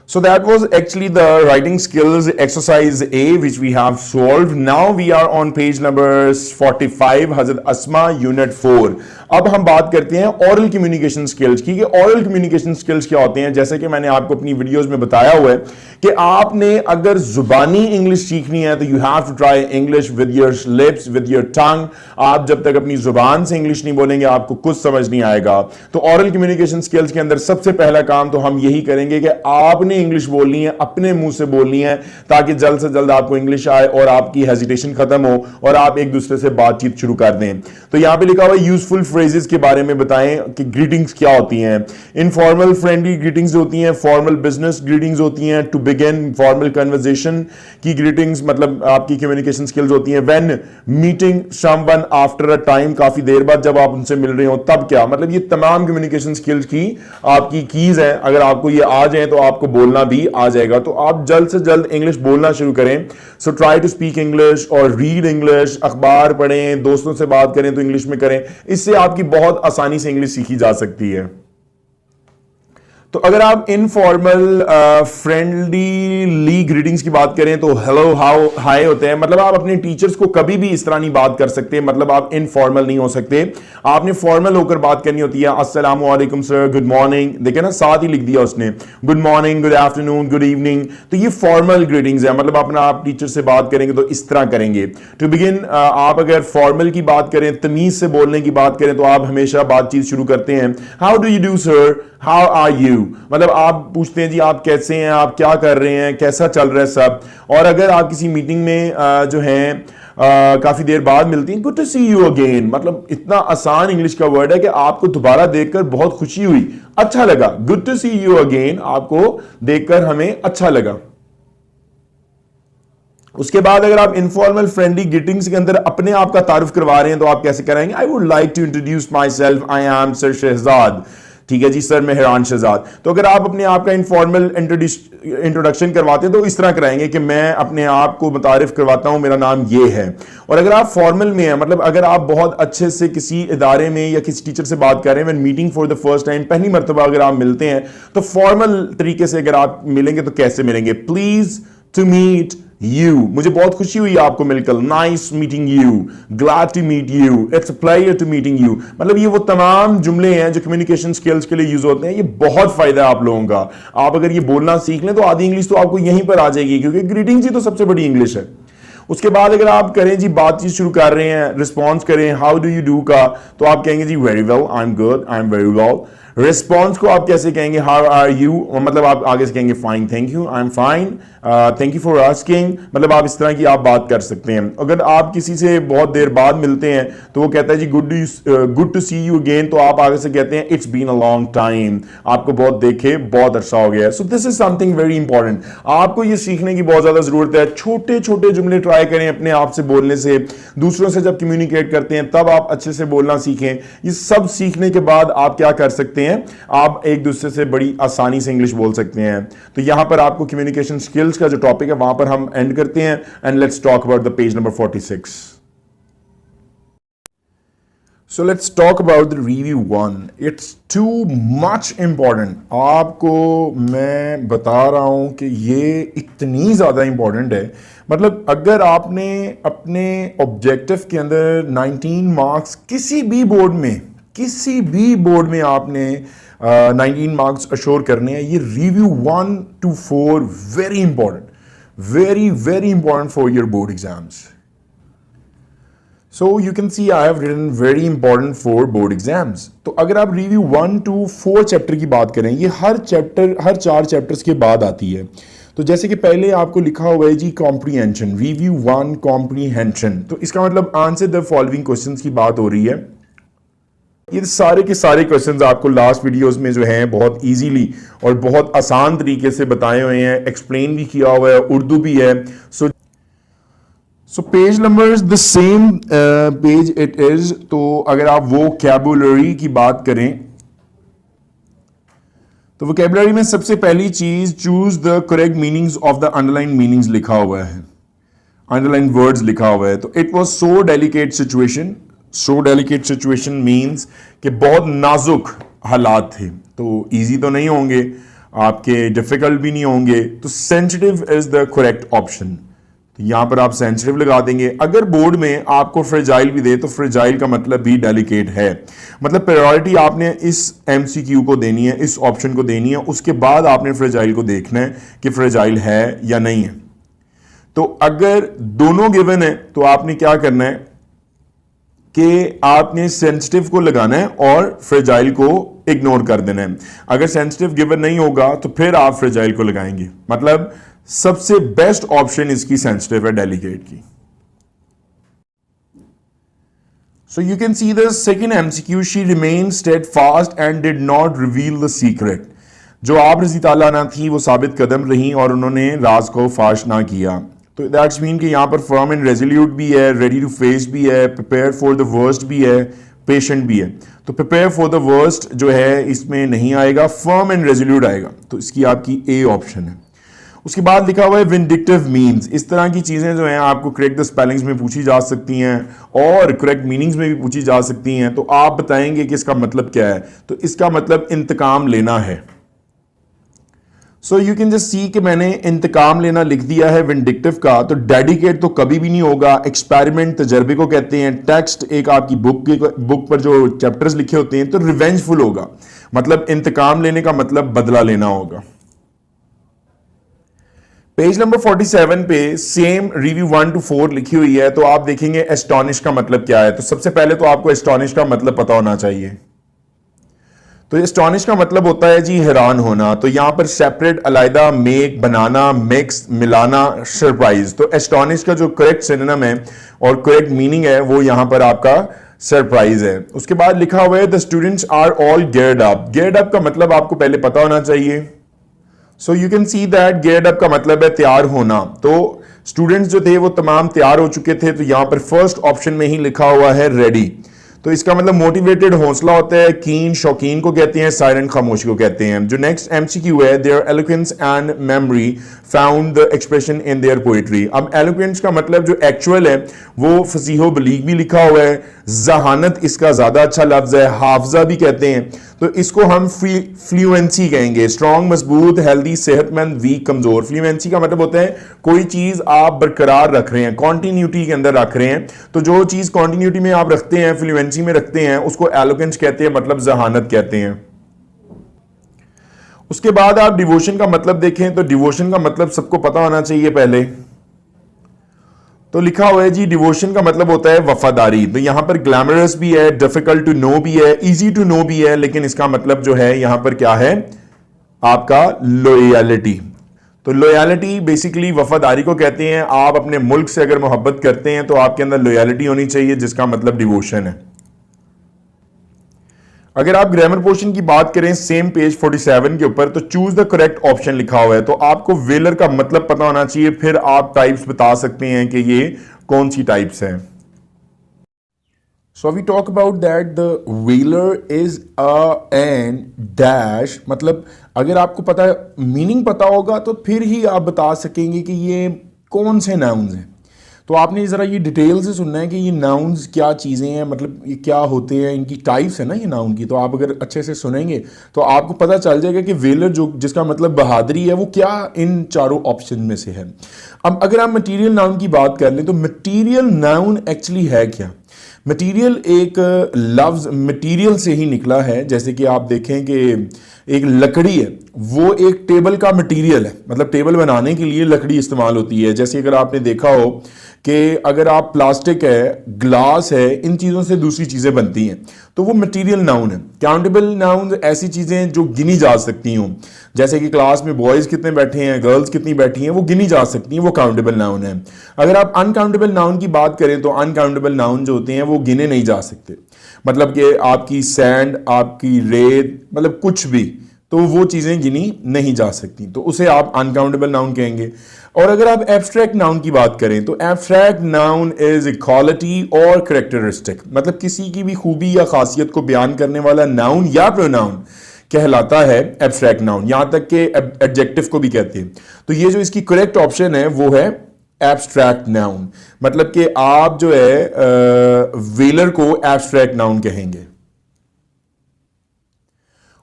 So that was actually the writing skills exercise A which we have solved. Now we are on page number 45, Hazrat Asma unit 4. अब हम बात करते हैं oral communication skills की कि oral communication skills क्या होते हैं। जैसे कि मैंने आपको अपनी वीडियोस में बताया हुआ है कि आपने अगर जुबानी इंग्लिश सीखनी है तो you have to try English with your lips, with your tongue। आप जब तक अपनी जुबान से इंग्लिश नहीं बोलेंगे आपको कुछ समझ नहीं आएगा। तो oral communication skills के अंदर सबसे पहला काम तो हम यही करेंगे कि आपने इंग्लिश बोलनी है, अपने मुंह से बोलनी है, ताकि जल्द से जल्द आपको इंग्लिश आए और आपकी हेजिटेशन खत्म हो और आप एक दूसरे से बातचीत शुरू कर दें। तो यहां पे लिखा हुआ है यूजफुल फ्रेजेस के बारे में बताएं कि ग्रीटिंग्स क्या होती हैं। इनफॉर्मल फ्रेंडली ग्रीटिंग्स होती हैं, फॉर्मल बिजनेस ग्रीटिंग्स होती हैं, टू बिगिन फॉर्मल कन्वर्सेशन की ग्रीटिंग्स मतलब आपकी कम्युनिकेशन स्किल्स होती हैं। When meeting someone after a time, काफी देर बाद जब आप उनसे मिल रहे हो तब क्या, मतलब ये तमाम कम्युनिकेशन स्किल्स की आपकी कीज हैं। अगर आपको ये आ जाए तो आपको बोलना भी आ जाएगा। तो आप जल्द से जल्द इंग्लिश बोलना शुरू करें। So try to speak English और रीड इंग्लिश, अखबार पढ़ें, दोस्तों से बात करें तो इंग्लिश में करें। इससे आपकी बहुत आसानी से इंग्लिश सीखी जा सकती है। तो अगर आप इनफॉर्मल फ्रेंडली ग्रीटिंग्स की बात करें तो हेलो, हाउ, हाय होते हैं। मतलब आप अपने टीचर्स को कभी भी इस तरह नहीं बात कर सकते, मतलब आप इनफॉर्मल नहीं हो सकते। आपने फॉर्मल होकर बात करनी होती है। अस्सलामु अलैकुम सर, गुड मॉर्निंग, देखे ना साथ ही लिख दिया उसने, good morning, good afternoon, good evening. तो ये फॉर्मल ग्रीटिंग्स है, मतलब अपना आप टीचर से बात करेंगे तो इस तरह करेंगे। टू बिगिन, आप अगर फॉर्मल की बात करें, तमीज से बोलने की बात करें तो आप हमेशा बातचीत शुरू करते हैं how do you do sir, how are you, मतलब आप पूछते हैं जी आप कैसे हैं, आप क्या कर रहे हैं, कैसा चल रहा है सब। और अगर आप किसी मीटिंग में जो है काफी देर बाद मिलती हैं, good to see you again, मतलब इतना आसान इंग्लिश का वर्ड है कि आपको दोबारा देखकर बहुत खुशी हुई, अच्छा लगा। Good to see you again, आपको देखकर हमें अच्छा लगा। उसके बाद अगर आप इनफॉर्मल फ्रेंडली ग्रीटिंग्स के अंदर अपने आप का तारुफ करवा रहे हैं तो आप कैसे कराएंगे, I would like to introduce myself, I am sir Shahzad, ठीक है जी सर मेहरान शहजाद। तो अगर आप अपने आप का इनफॉर्मल इंट्रोडक्शन करवाते हैं तो इस तरह कराएंगे कि मैं अपने आप को मुतारिफ करवाता हूं, मेरा नाम ये है। और अगर आप फॉर्मल में हैं, मतलब अगर आप बहुत अच्छे से किसी इदारे में या किसी टीचर से बात कर रहे हैं, meeting for the first time, पहली मरतबा अगर आप मिलते हैं तो फॉर्मल तरीके से अगर आप मिलेंगे तो कैसे मिलेंगे, प्लीज टू मीट यू, मुझे बहुत खुशी हुई आपको मिलकर, nice meeting you, glad to meet you, it's a pleasure to meeting you. मतलब ये वो तमाम जुमले हैं जो कम्युनिकेशन स्किल्स के लिए यूज होते हैं। ये बहुत फायदा है आप लोगों का। आप अगर ये बोलना सीख लें तो आधी इंग्लिश तो आपको यहीं पर आ जाएगी, क्योंकि ग्रीटिंग्स ही तो सबसे बड़ी इंग्लिश है। उसके बाद अगर आप करें जी बातचीत शुरू कर रहे हैं, रिस्पॉन्स करें हाउ डू यू डू का, तो आप कहेंगे जी very well, I am good, I am very well. Response को आप कैसे कहेंगे, हाउ आर यू, मतलब आप आगे से कहेंगे fine, thank you, I am fine, thank you for asking, मतलब आप इस तरह की आप बात कर सकते हैं। अगर आप किसी से बहुत देर बाद मिलते हैं तो वो कहता है जी good to see you again, तो आप आगे से कहते हैं it's been a long time, आपको बहुत देखे बहुत अरसा हो गया है। So this is something very important, आपको ये सीखने की बहुत ज्यादा जरूरत है। छोटे छोटे जुमले ट्राई करें अपने आप से बोलने से, दूसरों से जब कम्युनिकेट करते हैं तब आप अच्छे से बोलना सीखें। ये सब सीखने के बाद आप क्या कर सकते हैं, आप एक दूसरे से बड़ी आसानी से इंग्लिश बोल सकते हैं। तो यहां पर आपको कम्युनिकेशन स्किल्स का जो टॉपिक है वहां पर हम एंड करते हैं। And let's talk about the page number 46। So let's talk about the review 1. It's too much important. आपको मैं बता रहा हूं कि ये इतनी ज़्यादा इंपॉर्टेंट है, मतलब अगर आपने अपने ऑब्जेक्टिव के अंदर 19 मार्क्स किसी भी बोर्ड में आपने 19 मार्क्स अश्योर करने हैं, ये review 1 to 4 very important, very very important for your board exams. So you can see I have written very important for board exams. तो अगर आप रिव्यू 1 to 4 चैप्टर की बात करें, ये हर 4 चैप्टर्स के बाद आती है। तो जैसे कि पहले आपको लिखा हुआ है जी कॉम्प्रीहेंशन, रिव्यू 1 कॉम्प्रीहेंशन, तो इसका मतलब आंसर द फॉलोइंग क्वेश्चंस की बात हो रही है। ये सारे के सारे क्वेश्चंस आपको लास्ट वीडियोस में जो हैं बहुत इजीली और बहुत आसान तरीके से बताए हुए हैं, एक्सप्लेन भी किया हुआ है, उर्दू भी है। So page number the same page it is. तो अगर आप वोकैबुलरी की बात करें तो वोकैबुलरी में सबसे पहली चीज choose the correct meanings of the underline meanings लिखा हुआ है, अंडरलाइन वर्ड्स लिखा हुआ है। तो it was so delicate situation, so delicate situation means कि बहुत नाजुक हालात थे, तो इजी तो नहीं होंगे आपके, डिफिकल्ट भी नहीं होंगे, तो sensitive is the correct option. तो यहां पर आप सेंसिटिव लगा देंगे। अगर बोर्ड में आपको फ्रेजाइल भी दे तो फ्रेजाइल का मतलब भी डेलिकेट है, मतलब प्रायोरिटी आपने इस एमसीक्यू को देनी है, इस ऑप्शन को देनी है, उसके बाद आपने फ्रेजाइल को देखना है कि फ्रेजाइल है या नहीं है। तो अगर दोनों गिवन है तो आपने क्या करना है, कि आपने सेंसिटिव को लगाना है और फ्रेजाइल को इग्नोर कर देना है। अगर सेंसिटिव गिवन नहीं होगा तो फिर आप फ्रेजाइल को लगाएंगे। मतलब सबसे बेस्ट ऑप्शन इसकी सेंसिटिव है डेलिकेट की। So you can see the second MCQ, she remained steadfast and did not reveal the secret. जो आप रज़ी ताला अन्हा थी वो साबित कदम रही और उन्होंने राज को फाश ना किया। तो दैट्स मीन कि यहाँ पर फर्म एंड रेजोल्यूट भी है, रेडी टू फेस भी है, प्रिपेयर फॉर द वर्स्ट भी है, पेशेंट भी है। तो प्रिपेयर फॉर द वर्स्ट जो है इसमें नहीं आएगा, फर्म एंड रेजोल्यूट आएगा। तो इसकी आपकी ए ऑप्शन है। उसके बाद लिखा हुआ है विंडिक्टिव मीन्स। इस तरह की चीज़ें जो हैं आपको करेक्ट द स्पेलिंग्स में पूछी जा सकती हैं और करेक्ट मीनिंग्स में भी पूछी जा सकती हैं। तो आप बताएंगे कि इसका मतलब क्या है। तो इसका मतलब इंतकाम लेना है। So you can just see कि मैंने इंतकाम लेना लिख दिया है विंडिक्टिव का। तो डेडिकेट तो कभी भी नहीं होगा। एक्सपेरिमेंट तजर्बे को कहते हैं। टेक्स्ट एक आपकी बुक पर जो चैप्टर्स लिखे होते हैं तो रिवेंजफुल होगा। मतलब इंतकाम लेने का मतलब बदला लेना होगा। पेज नंबर 47 पे सेम रिव्यू 1 to 4 लिखी हुई है। तो आप देखेंगे एस्टॉनिश का मतलब क्या है। तो सबसे पहले तो आपको एस्टॉनिश का मतलब पता होना चाहिए। तो एस्टॉनिश का मतलब होता है जी हैरान होना। तो यहां पर सेपरेट, अलग, मेक, बनाना, मिक्स, मिलाना, सरप्राइज। तो एस्टॉनिश का जो करेक्ट सिनोनिम है और करेक्ट मीनिंग है वो यहां पर आपका सरप्राइज है। उसके बाद लिखा हुआ है the students are all geared up. Geared up का मतलब आपको पहले पता होना चाहिए। So you can see that geared up का मतलब है तैयार होना। तो स्टूडेंट्स जो थे वो तमाम तैयार हो चुके थे। तो यहां पर फर्स्ट ऑप्शन में ही लिखा हुआ है रेडी। तो इसका मतलब मोटिवेटेड, हौसला होता है। कीन, शौकीन को कहते हैं। साइलेंट, खामोशी को कहते हैं। जो नेक्स्ट एमसीक्यू है, their eloquence and memory found the expression in their poetry. अब एलोक्वेंस का मतलब जो एक्चुअल है वो फसीहो बलीग भी लिखा हुआ है। जहानत इसका ज्यादा अच्छा लफ्ज है। हाफजा भी कहते हैं। तो इसको हम फ्लुएंसी कहेंगे। स्ट्रॉन्ग, मजबूत, हेल्दी, सेहतमंद, वीक, कमजोर। फ्लुएंसी का मतलब होता है कोई चीज आप बरकरार रख रहे हैं, कॉन्टिन्यूटी के अंदर रख रहे हैं। तो जो चीज कॉन्टिन्यूटी में आप रखते हैं, फ्लुएंसी में रखते हैं, उसको एलोकेंस कहते हैं, मतलब जहानत कहते हैं। उसके बाद आप डिवोशन का मतलब देखें तो डिवोशन का मतलब सबको पता होना चाहिए पहले। तो लिखा हुआ है जी डिवोशन का मतलब होता है वफादारी। तो यहां पर ग्लैमरस भी है, डिफिकल्ट टू नो भी है, इजी टू नो भी है, लेकिन इसका मतलब जो है यहां पर क्या है आपका लॉयल्टी। तो लॉयल्टी बेसिकली वफादारी को कहते हैं। आप अपने मुल्क से अगर मोहब्बत करते हैं तो आपके अंदर लॉयल्टी होनी चाहिए, जिसका मतलब डिवोशन है। अगर आप ग्रामर पोर्शन की बात करें सेम पेज 47 के ऊपर, तो चूज द करेक्ट ऑप्शन लिखा हुआ है। तो आपको वेलर का मतलब पता होना चाहिए, फिर आप टाइप्स बता सकते हैं कि ये कौन सी टाइप्स हैं। So we talk about that the valour is a an dash. मतलब अगर आपको पता मीनिंग पता होगा तो फिर ही आप बता सकेंगे कि ये कौन से नाउन्स हैं। तो आपने ज़रा ये डिटेल से सुनना है कि ये नाउन्स क्या चीज़ें हैं, मतलब ये क्या होते हैं, इनकी टाइप्स है ना ये नाउन की। तो आप अगर अच्छे से सुनेंगे तो आपको पता चल जाएगा कि वेलर जो जिसका मतलब बहादुरी है वो क्या इन चारों ऑप्शन में से है। अब अगर आप मटीरियल नाउन की बात कर लें तो मटीरियल नाउन एक्चुअली है क्या। मटीरियल एक लफ्ज़ मटीरियल से ही निकला है। जैसे कि आप देखें कि एक लकड़ी है, वो एक टेबल का मटीरियल है। मतलब टेबल बनाने के लिए लकड़ी इस्तेमाल होती है। जैसे अगर आपने देखा हो कि अगर आप प्लास्टिक है, ग्लास है, इन चीज़ों से दूसरी चीज़ें बनती हैं, तो वो मटीरियल नाउन है। काउंटेबल नाउन ऐसी चीज़ें जो गिनी जा सकती हों। जैसे कि क्लास में बॉयज़ कितने बैठे हैं, गर्ल्स कितनी बैठी हैं, वो गिनी जा सकती हैं, वो काउंटेबल नाउन है। अगर आप अनकाउंटेबल नाउन की बात करें तो अनकाउंटेबल नाउन जो होते हैं वो गिने नहीं जा सकते। मतलब कि आपकी सैंड, आपकी रेत, मतलब कुछ भी, तो वो चीज़ें गिनी नहीं जा सकती, तो उसे आप अनकाउंटेबल नाउन कहेंगे। और अगर आप एब्स्ट्रैक्ट नाउन की बात करें तो abstract noun is a quality और कैरेक्टरिस्टिक। मतलब किसी की भी खूबी या खासियत को बयान करने वाला नाउन या प्रोनाउन कहलाता है एब्स्ट्रैक्ट नाउन। यहां तक कि एडजेक्टिव को भी कहते हैं। तो ये जो इसकी करेक्ट ऑप्शन है वो है एब्स्ट्रैक्ट नाउन। मतलब कि आप जो है वेलर को एब्स्ट्रैक्ट नाउन कहेंगे।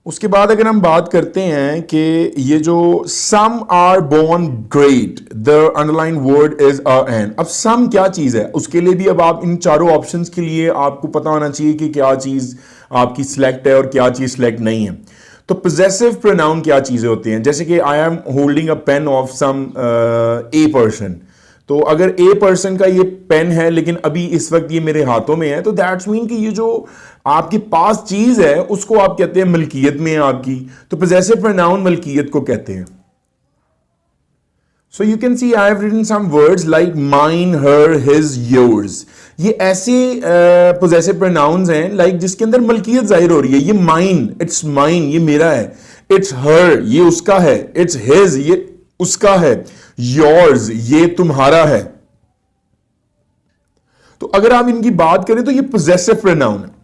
उसके बाद अगर हम बात करते हैं कि ये जो some are born great, the underline word is a an. अब सम क्या चीज है, उसके लिए भी अब आप इन चारों ऑप्शंस के लिए आपको पता होना चाहिए कि क्या चीज आपकी सिलेक्ट है और क्या चीज सिलेक्ट नहीं है। तो पोजेसिव प्रोनाउन क्या चीजें होती हैं, जैसे कि I am holding a pen of some a person. तो अगर ए पर्सन का ये पेन है लेकिन अभी इस वक्त ये मेरे हाथों में है, तो दैट्स मीन कि ये जो आपके पास चीज है उसको आप कहते हैं मलकियत में है आपकी, तो पोजेसिव प्रोनाउन मलकियत को कहते हैं। So you can see I have written some words like mine, her, his, yours. ये ऐसे possessive pronouns हैं like जिसके अंदर मलकियत जाहिर हो रही है। ये mine, it's mine, ये मेरा है। It's her, ये उसका है। It's his, ये उसका है। Yours, ये तुम्हारा है। तो अगर आप इनकी बात करें तो ये possessive pronoun है।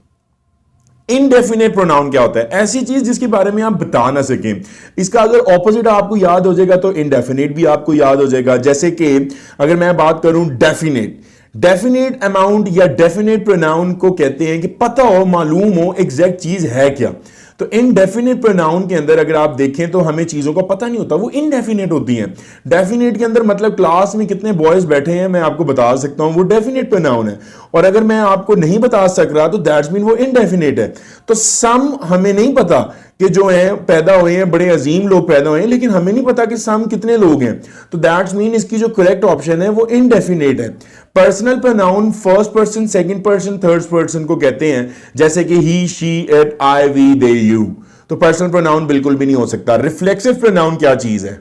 इनडेफिनेट प्रोनाउन क्या होता है? ऐसी चीज जिसके बारे में आप बता ना सकें। इसका अगर ऑपोजिट आपको याद हो जाएगा तो इनडेफिनेट भी आपको याद हो जाएगा। जैसे कि अगर मैं बात करूं डेफिनेट, डेफिनेट अमाउंट या डेफिनेट प्रोनाउन को कहते हैं कि पता हो, मालूम हो एग्जैक्ट चीज है क्या। तो इनडेफिनेट प्रोनाउन के अंदर अगर आप देखें तो हमें चीजों का पता नहीं होता, वो इनडेफिनेट होती हैं। डेफिनेट के अंदर मतलब क्लास में कितने बॉयज बैठे हैं मैं आपको बता सकता हूं, वो डेफिनेट प्रोनाउन है। और अगर मैं आपको नहीं बता सक रहा तो दैट्स मीन वो इनडेफिनेट है। तो सम हमें नहीं पता कि जो है पैदा हुए हैं, बड़े अजीम लोग पैदा हुए हैं, लेकिन हमें नहीं पता कि सम कितने लोग हैं, तो दैट्स मीन इसकी जो करेक्ट ऑप्शन है वो इनडेफिनेट है। Personal pronoun first person, second person, third person को कहते हैं, जैसे कि he, she, it, I, we, they, you. तो पर्सनल प्रोनाउन बिल्कुल भी नहीं हो सकता। रिफ्लेक्सिव प्रोनाउन क्या चीज है?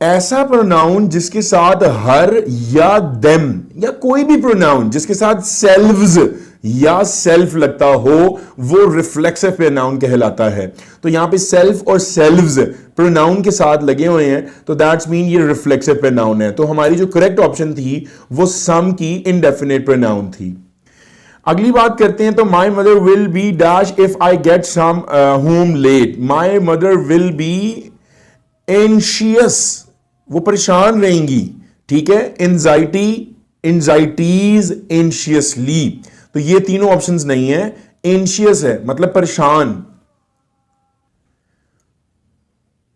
ऐसा प्रोनाउन जिसके साथ हर या देम या कोई भी प्रोनाउन जिसके साथ सेल्व्स या सेल्फ लगता हो वो रिफ्लेक्सिव प्रोनाउन कहलाता है। तो यहां पे सेल्फ और सेल्व्स प्रोनाउन के साथ लगे हुए हैं, तो दैट्स मीन ये रिफ्लेक्सिव प्रोनाउन है। तो हमारी जो करेक्ट ऑप्शन थी वो सम की इनडेफिनेट प्रोनाउन थी। अगली बात करते हैं, तो my mother will be dash if I get some home late. My mother will be anxious, वो परेशान रहेंगी, ठीक है। एंजाइटी, एंजाइटीज, एंशियसली, तो ये तीनों ऑप्शंस नहीं है। एंशियस है मतलब परेशान।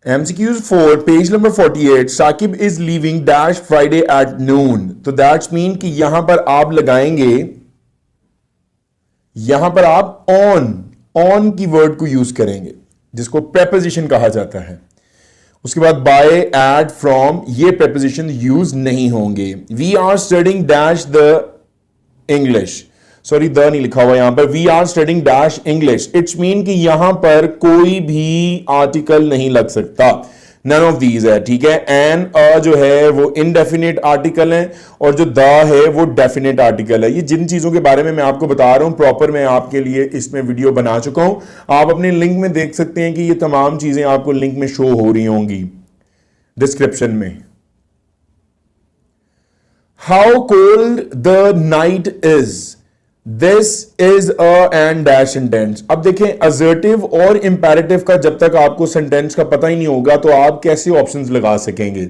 MCQs 4 page number 48, Saqib is leaving dash Friday at noon. तो दैट्स मीन कि यहां पर आप लगाएंगे, यहां पर आप ऑन की वर्ड को यूज करेंगे जिसको प्रेपोजिशन कहा जाता है। उसके बाद बाय, एट, फ्रॉम, ये प्रेपोजिशन यूज नहीं होंगे। We are studying dash the English, sorry the नहीं लिखा हुआ यहां पर, we are studying dash English. It's mean कि यहां पर कोई भी आर्टिकल नहीं लग सकता, नन ऑफ दीज है, ठीक है। एन अ जो है वो इनडेफिनेट आर्टिकल है और जो द है वो डेफिनेट आर्टिकल है। ये जिन चीजों के बारे में मैं आपको बता रहा हूं प्रॉपर मैं आपके लिए इसमें वीडियो बना चुका हूं, आप अपने लिंक में देख सकते हैं कि ये तमाम चीजें आपको लिंक में शो हो रही होंगी डिस्क्रिप्शन में। How cold the night is, this is a and dash sentence. अब देखें असर्टिव और इंपैरेटिव का जब तक आपको सेंटेंस का पता ही नहीं होगा तो आप कैसे ऑप्शंस लगा सकेंगे।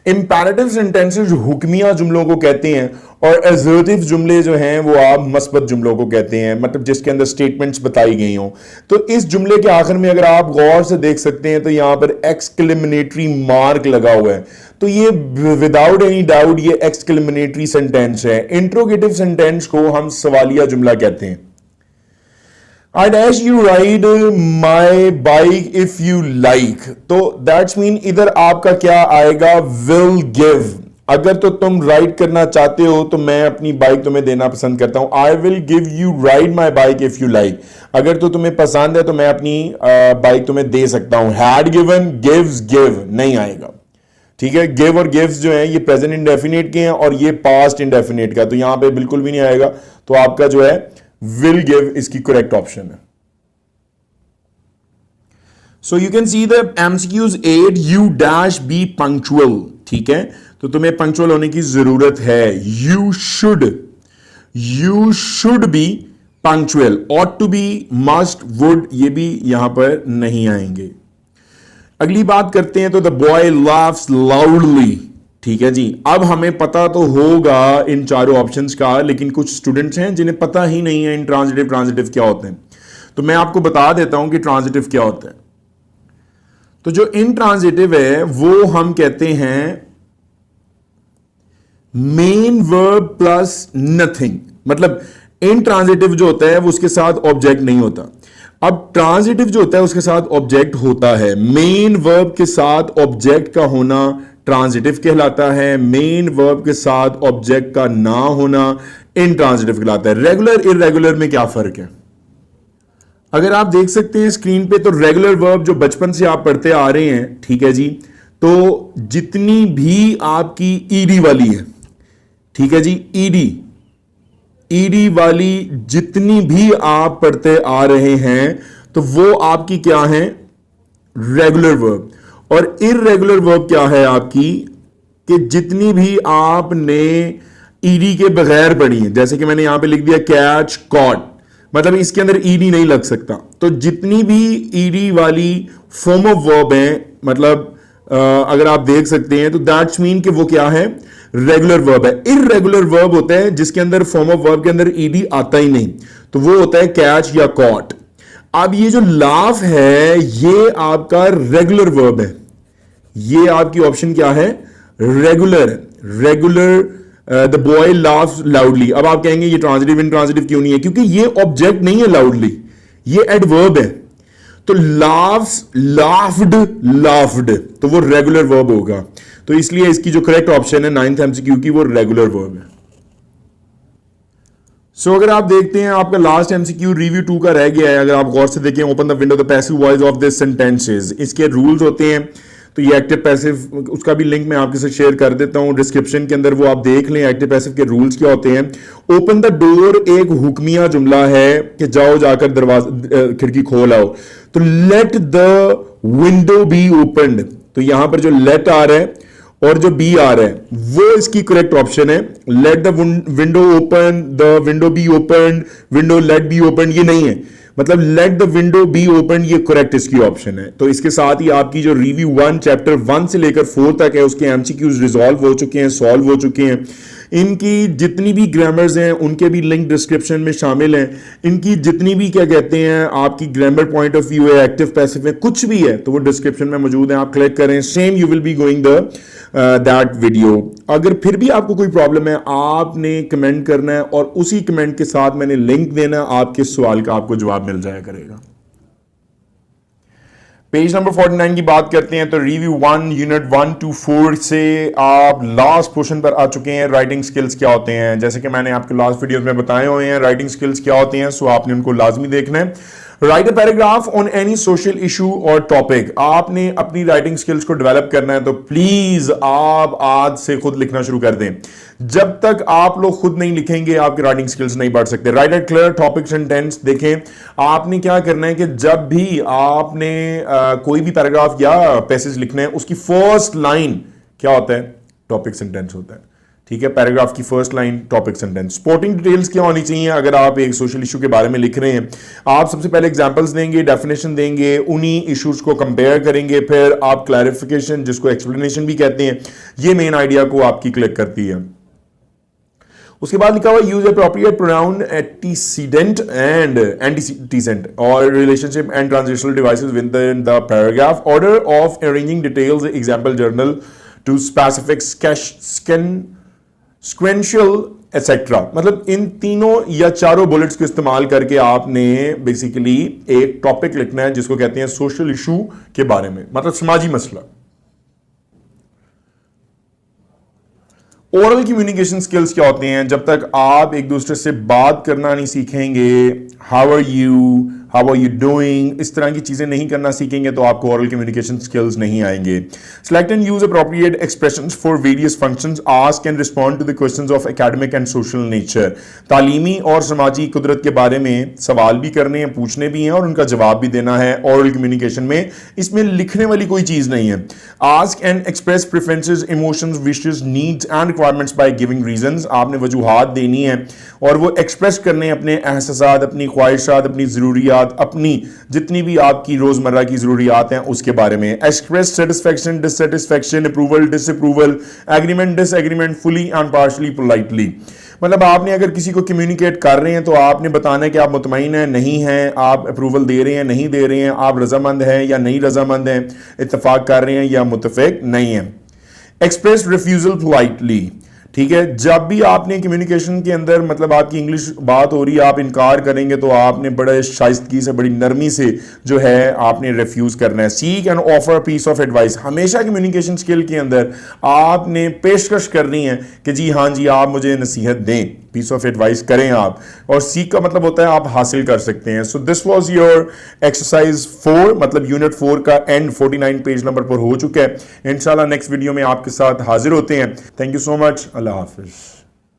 इंपैरेटिव सेंटेंसेस हुक्मिया जुमलों को कहते हैं और असर्टिव जुमले जो हैं वो आप मस्बत जुमलों को कहते हैं, मतलब जिसके अंदर स्टेटमेंट्स बताई गई हों। तो इस जुमले के आखिर में अगर आप गौर से देख सकते हैं तो यहां पर एक्सक्लेमेटरी मार्क लगा हुआ है, तो ये विदाउट एनी डाउट ये एक्सक्लेमेटरी सेंटेंस है। इंट्रोगेटिव सेंटेंस को हम सवालिया जुमला कहते हैं। I dash you ride my bike if you like, तो दैट्स मीन इधर आपका क्या आएगा, will give। अगर तो तुम राइड करना चाहते हो तो मैं अपनी बाइक तुम्हें देना पसंद करता हूं। I will give you ride my bike if you like, अगर तो तुम्हें पसंद है तो मैं अपनी बाइक तुम्हें दे सकता हूं। had given, gives, give नहीं आएगा, ठीक है। गिव और गिव्स जो है ये प्रेजेंट इंडेफिनेट के हैं और ये पास्ट इंडेफिनेट का, तो यहां पे बिल्कुल भी नहीं आएगा। तो आपका जो है विल गिव इसकी करेक्ट ऑप्शन है। So you can see the MCQs 8, you dash be punctual, ठीक है। तो तुम्हें पंक्चुअल होने की जरूरत है। You should be punctual, ought to be, must, would, ये भी यहां पर नहीं आएंगे। अगली बात करते हैं, तो द बॉय लाफ्स लाउडली, ठीक है जी। अब हमें पता तो होगा इन चारों ऑप्शंस का, लेकिन कुछ स्टूडेंट्स हैं जिन्हें पता ही नहीं है इन ट्रांजिटिव क्या होते हैं। तो मैं आपको बता देता हूं कि ट्रांजिटिव क्या होता है। तो जो इन ट्रांजिटिव है वो हम कहते हैं मेन वर्ब प्लस नथिंग, मतलब इन ट्रांजिटिव जो होता है वो उसके साथ ऑब्जेक्ट नहीं होता। अब ट्रांजिटिव जो होता है उसके साथ ऑब्जेक्ट होता है। मेन वर्ब के साथ ऑब्जेक्ट का होना ट्रांजिटिव कहलाता है। मेन वर्ब के साथ ऑब्जेक्ट का ना होना इंट्रांजिटिव कहलाता है। रेगुलर इरेगुलर में क्या फर्क है? अगर आप देख सकते हैं स्क्रीन पे, तो रेगुलर वर्ब जो बचपन से आप पढ़ते आ रहे हैं, ठीक है जी, तो जितनी भी आपकी ईडी वाली है, ठीक है जी, ईडी वाली जितनी भी आप पढ़ते आ रहे हैं तो वो आपकी क्या है? Regular verb. और इरेगुलर वर्ब क्या है आपकी? कि जितनी भी आपने ईडी के बगैर पढ़ी है, जैसे कि मैंने यहां पे लिख दिया कैच, कॉट, मतलब इसके अंदर ईडी नहीं लग सकता। तो जितनी भी ईडी वाली फॉर्म ऑफ वर्ब है, मतलब अगर आप देख सकते हैं तो दैट्स मीन कि वो क्या है? रेगुलर वर्ब है। इरेगुलर वर्ब होता है जिसके अंदर फॉर्म ऑफ वर्ब के अंदर ईडी आता ही नहीं, तो वो होता है कैच या कॉट। अब ये जो लाफ है ये आपका रेगुलर वर्ब है, ये आपकी ऑप्शन क्या है? Regular. The boy laughs loudly. अब आप कहेंगे ये ट्रांजिटिव इंट्रांजिटिव क्यों नहीं है? क्योंकि ये ऑब्जेक्ट नहीं है लाउडली, ये एडवर्ब है। तो लाफ्स, लाफ्ड, लाफ्ड, तो वो रेगुलर वर्ब होगा। तो इसलिए इसकी जो करेक्ट ऑप्शन है 9th एमसीक्यू की, वो रेगुलर वर्ब है। सो अगर आप देखते हैं आपका लास्ट एमसीक्यू रिव्यू 2 का रह गया है, अगर आप गौर से देखें, open the window the passive voice of this sentences, इसके रूल्स होते हैं। तो ये एक्टिव पैसिव, उसका भी लिंक मैं आपके साथ शेयर कर देता हूं डिस्क्रिप्शन के अंदर, वो आप देख लें एक्टिव पैसिव के रूल्स क्या होते हैं। ओपन द डोर एक हुक्मिया जुमला है कि जाओ जाकर दरवाजा खिड़की खोल आओ। तो let the window be opened, तो यहां पर जो लेट आ रहा है और जो बी आ रहा है वो इसकी करेक्ट ऑप्शन है। Let the window open, the window be open, window let be open, ये नहीं है। मतलब let the window be open, ये करेक्ट इसकी ऑप्शन है। तो इसके साथ ही आपकी जो रिव्यू 1 चैप्टर 1 से लेकर 4 तक है, उसके एमसीक्यूज रिजॉल्व हो चुके हैं, सॉल्व हो चुके हैं। इनकी जितनी भी ग्रामर्स हैं उनके भी लिंक डिस्क्रिप्शन में शामिल हैं। इनकी जितनी भी क्या कहते हैं आपकी ग्रामर पॉइंट ऑफ व्यू है, एक्टिव पैसिव है, कुछ भी है, तो वो डिस्क्रिप्शन में मौजूद है, आप क्लिक करें, same you will be going the that video. अगर फिर भी आपको कोई प्रॉब्लम है, आपने कमेंट करना है और उसी कमेंट के साथ मैंने लिंक देना है, आपके सवाल का आपको जवाब मिल जाया करेगा। पेज नंबर 49 की बात करते हैं तो रिव्यू 1 यूनिट 1 to 4 से आप लास्ट पोर्शन पर आ चुके हैं। राइटिंग स्किल्स क्या होते हैं, जैसे कि मैंने आपके लास्ट वीडियो में बताए हुए हैं राइटिंग स्किल्स क्या होते हैं, सो आपने उनको लाजमी देखना है। Right a paragraph on any social issue और टॉपिक, आपने अपनी राइटिंग स्किल्स को डेवलप करना है, तो प्लीज आप आज से खुद लिखना शुरू कर दें। जब तक आप लोग खुद नहीं लिखेंगे आपकी राइटिंग स्किल्स नहीं बढ़ सकते। Write at clear topic sentence, देखें आपने क्या करना है कि जब भी आपने कोई भी पैराग्राफ या पैसेज लिखना है, उसकी फर्स्ट लाइन क्या होता है? टॉपिक सेंटेंस होता है, ठीक है। पैराग्राफ की first line topic sentence. Supporting details क्या होनी चाहिए? अगर आप एक सोशल इशू के बारे में लिख रहे हैं, आप सबसे पहले एग्जांपल्स देंगे, डेफिनेशन देंगे, उन्हीं इश्यूज को कंपेयर करेंगे, फिर आप क्लैरिफिकेशन, जिसको एक्सप्लेनेशन भी कहते हैं, ये मेन आइडिया को आपकी क्लिक करती है। उसके बाद लिखा हुआ use appropriate pronoun antecedent and antecedent और relationship and transitional devices within the paragraph. Order of arranging details example general to specific sequential etcetera. मतलब इन तीनों या चारों बुलेट्स को इस्तेमाल करके आपने बेसिकली एक टॉपिक लिखना है जिसको कहते हैं सोशल इशू के बारे में, मतलब समाजी मसला। ओरल कम्युनिकेशन स्किल्स क्या होते हैं? जब तक आप एक दूसरे से बात करना नहीं सीखेंगे, हाउ आर यू डूइंग, इस तरह की चीजें नहीं करना सीखेंगे तो आपको ओरल कम्युनिकेशन स्किल्स नहीं आएंगे। Select and use appropriate expressions for various functions, ask and respond to the questions of academic and social nature. तालीमी और समाजी कुदरत के बारे में सवाल भी करने हैं, पूछने भी हैं और उनका जवाब भी देना है ओरल कम्युनिकेशन में। इसमें लिखने वाली कोई चीज नहीं है। Ask and express preferences, emotions, wishes, needs and requirements by giving reasons. आपने वजूहात देनी है और वो एक्सप्रेस करने अपने एहसासात, अपनी ख्वाहिशात, अपनी जरूरियात, अपनी जितनी भी आपकी रोजमर्रा की जरूरियात हैं उसके बारे में। Express satisfaction, dissatisfaction, approval, disapproval, agreement, disagreement, fully and partially, politely. मतलब आपने अगर किसी को कम्युनिकेट कर रहे हैं तो आपने बताना है कि आप मुतमईन हैं, नहीं हैं, आप अप्रूवल दे रहे हैं, नहीं दे रहे हैं, आप रजामंद हैं या नहीं रजामंद हैं, इत्तेफाक कर रहे हैं या मुतफिक नहीं है। एक्सप्रेस रिफ्यूजल पोलाइटली, ठीक है। जब भी आपने कम्युनिकेशन के अंदर मतलब आपकी इंग्लिश बात हो रही है, आप इनकार करेंगे तो आपने बड़े शाइस्तगी से, बड़ी नरमी से जो है आपने रिफ्यूज करना है। Seek and offer piece of advice, हमेशा कम्युनिकेशन स्किल के अंदर आपने पेशकश करनी है कि जी हाँ जी आप मुझे नसीहत दें, पीस ऑफ एडवाइस करें आप। और सीक का मतलब होता है आप हासिल कर सकते हैं। सो दिस वाज योर एक्सरसाइज 4, मतलब यूनिट 4 का एंड 49 पेज नंबर पर हो चुका है। इंशाल्लाह नेक्स्ट वीडियो में आपके साथ हाजिर होते हैं। Thank you so much. Allah Hafiz.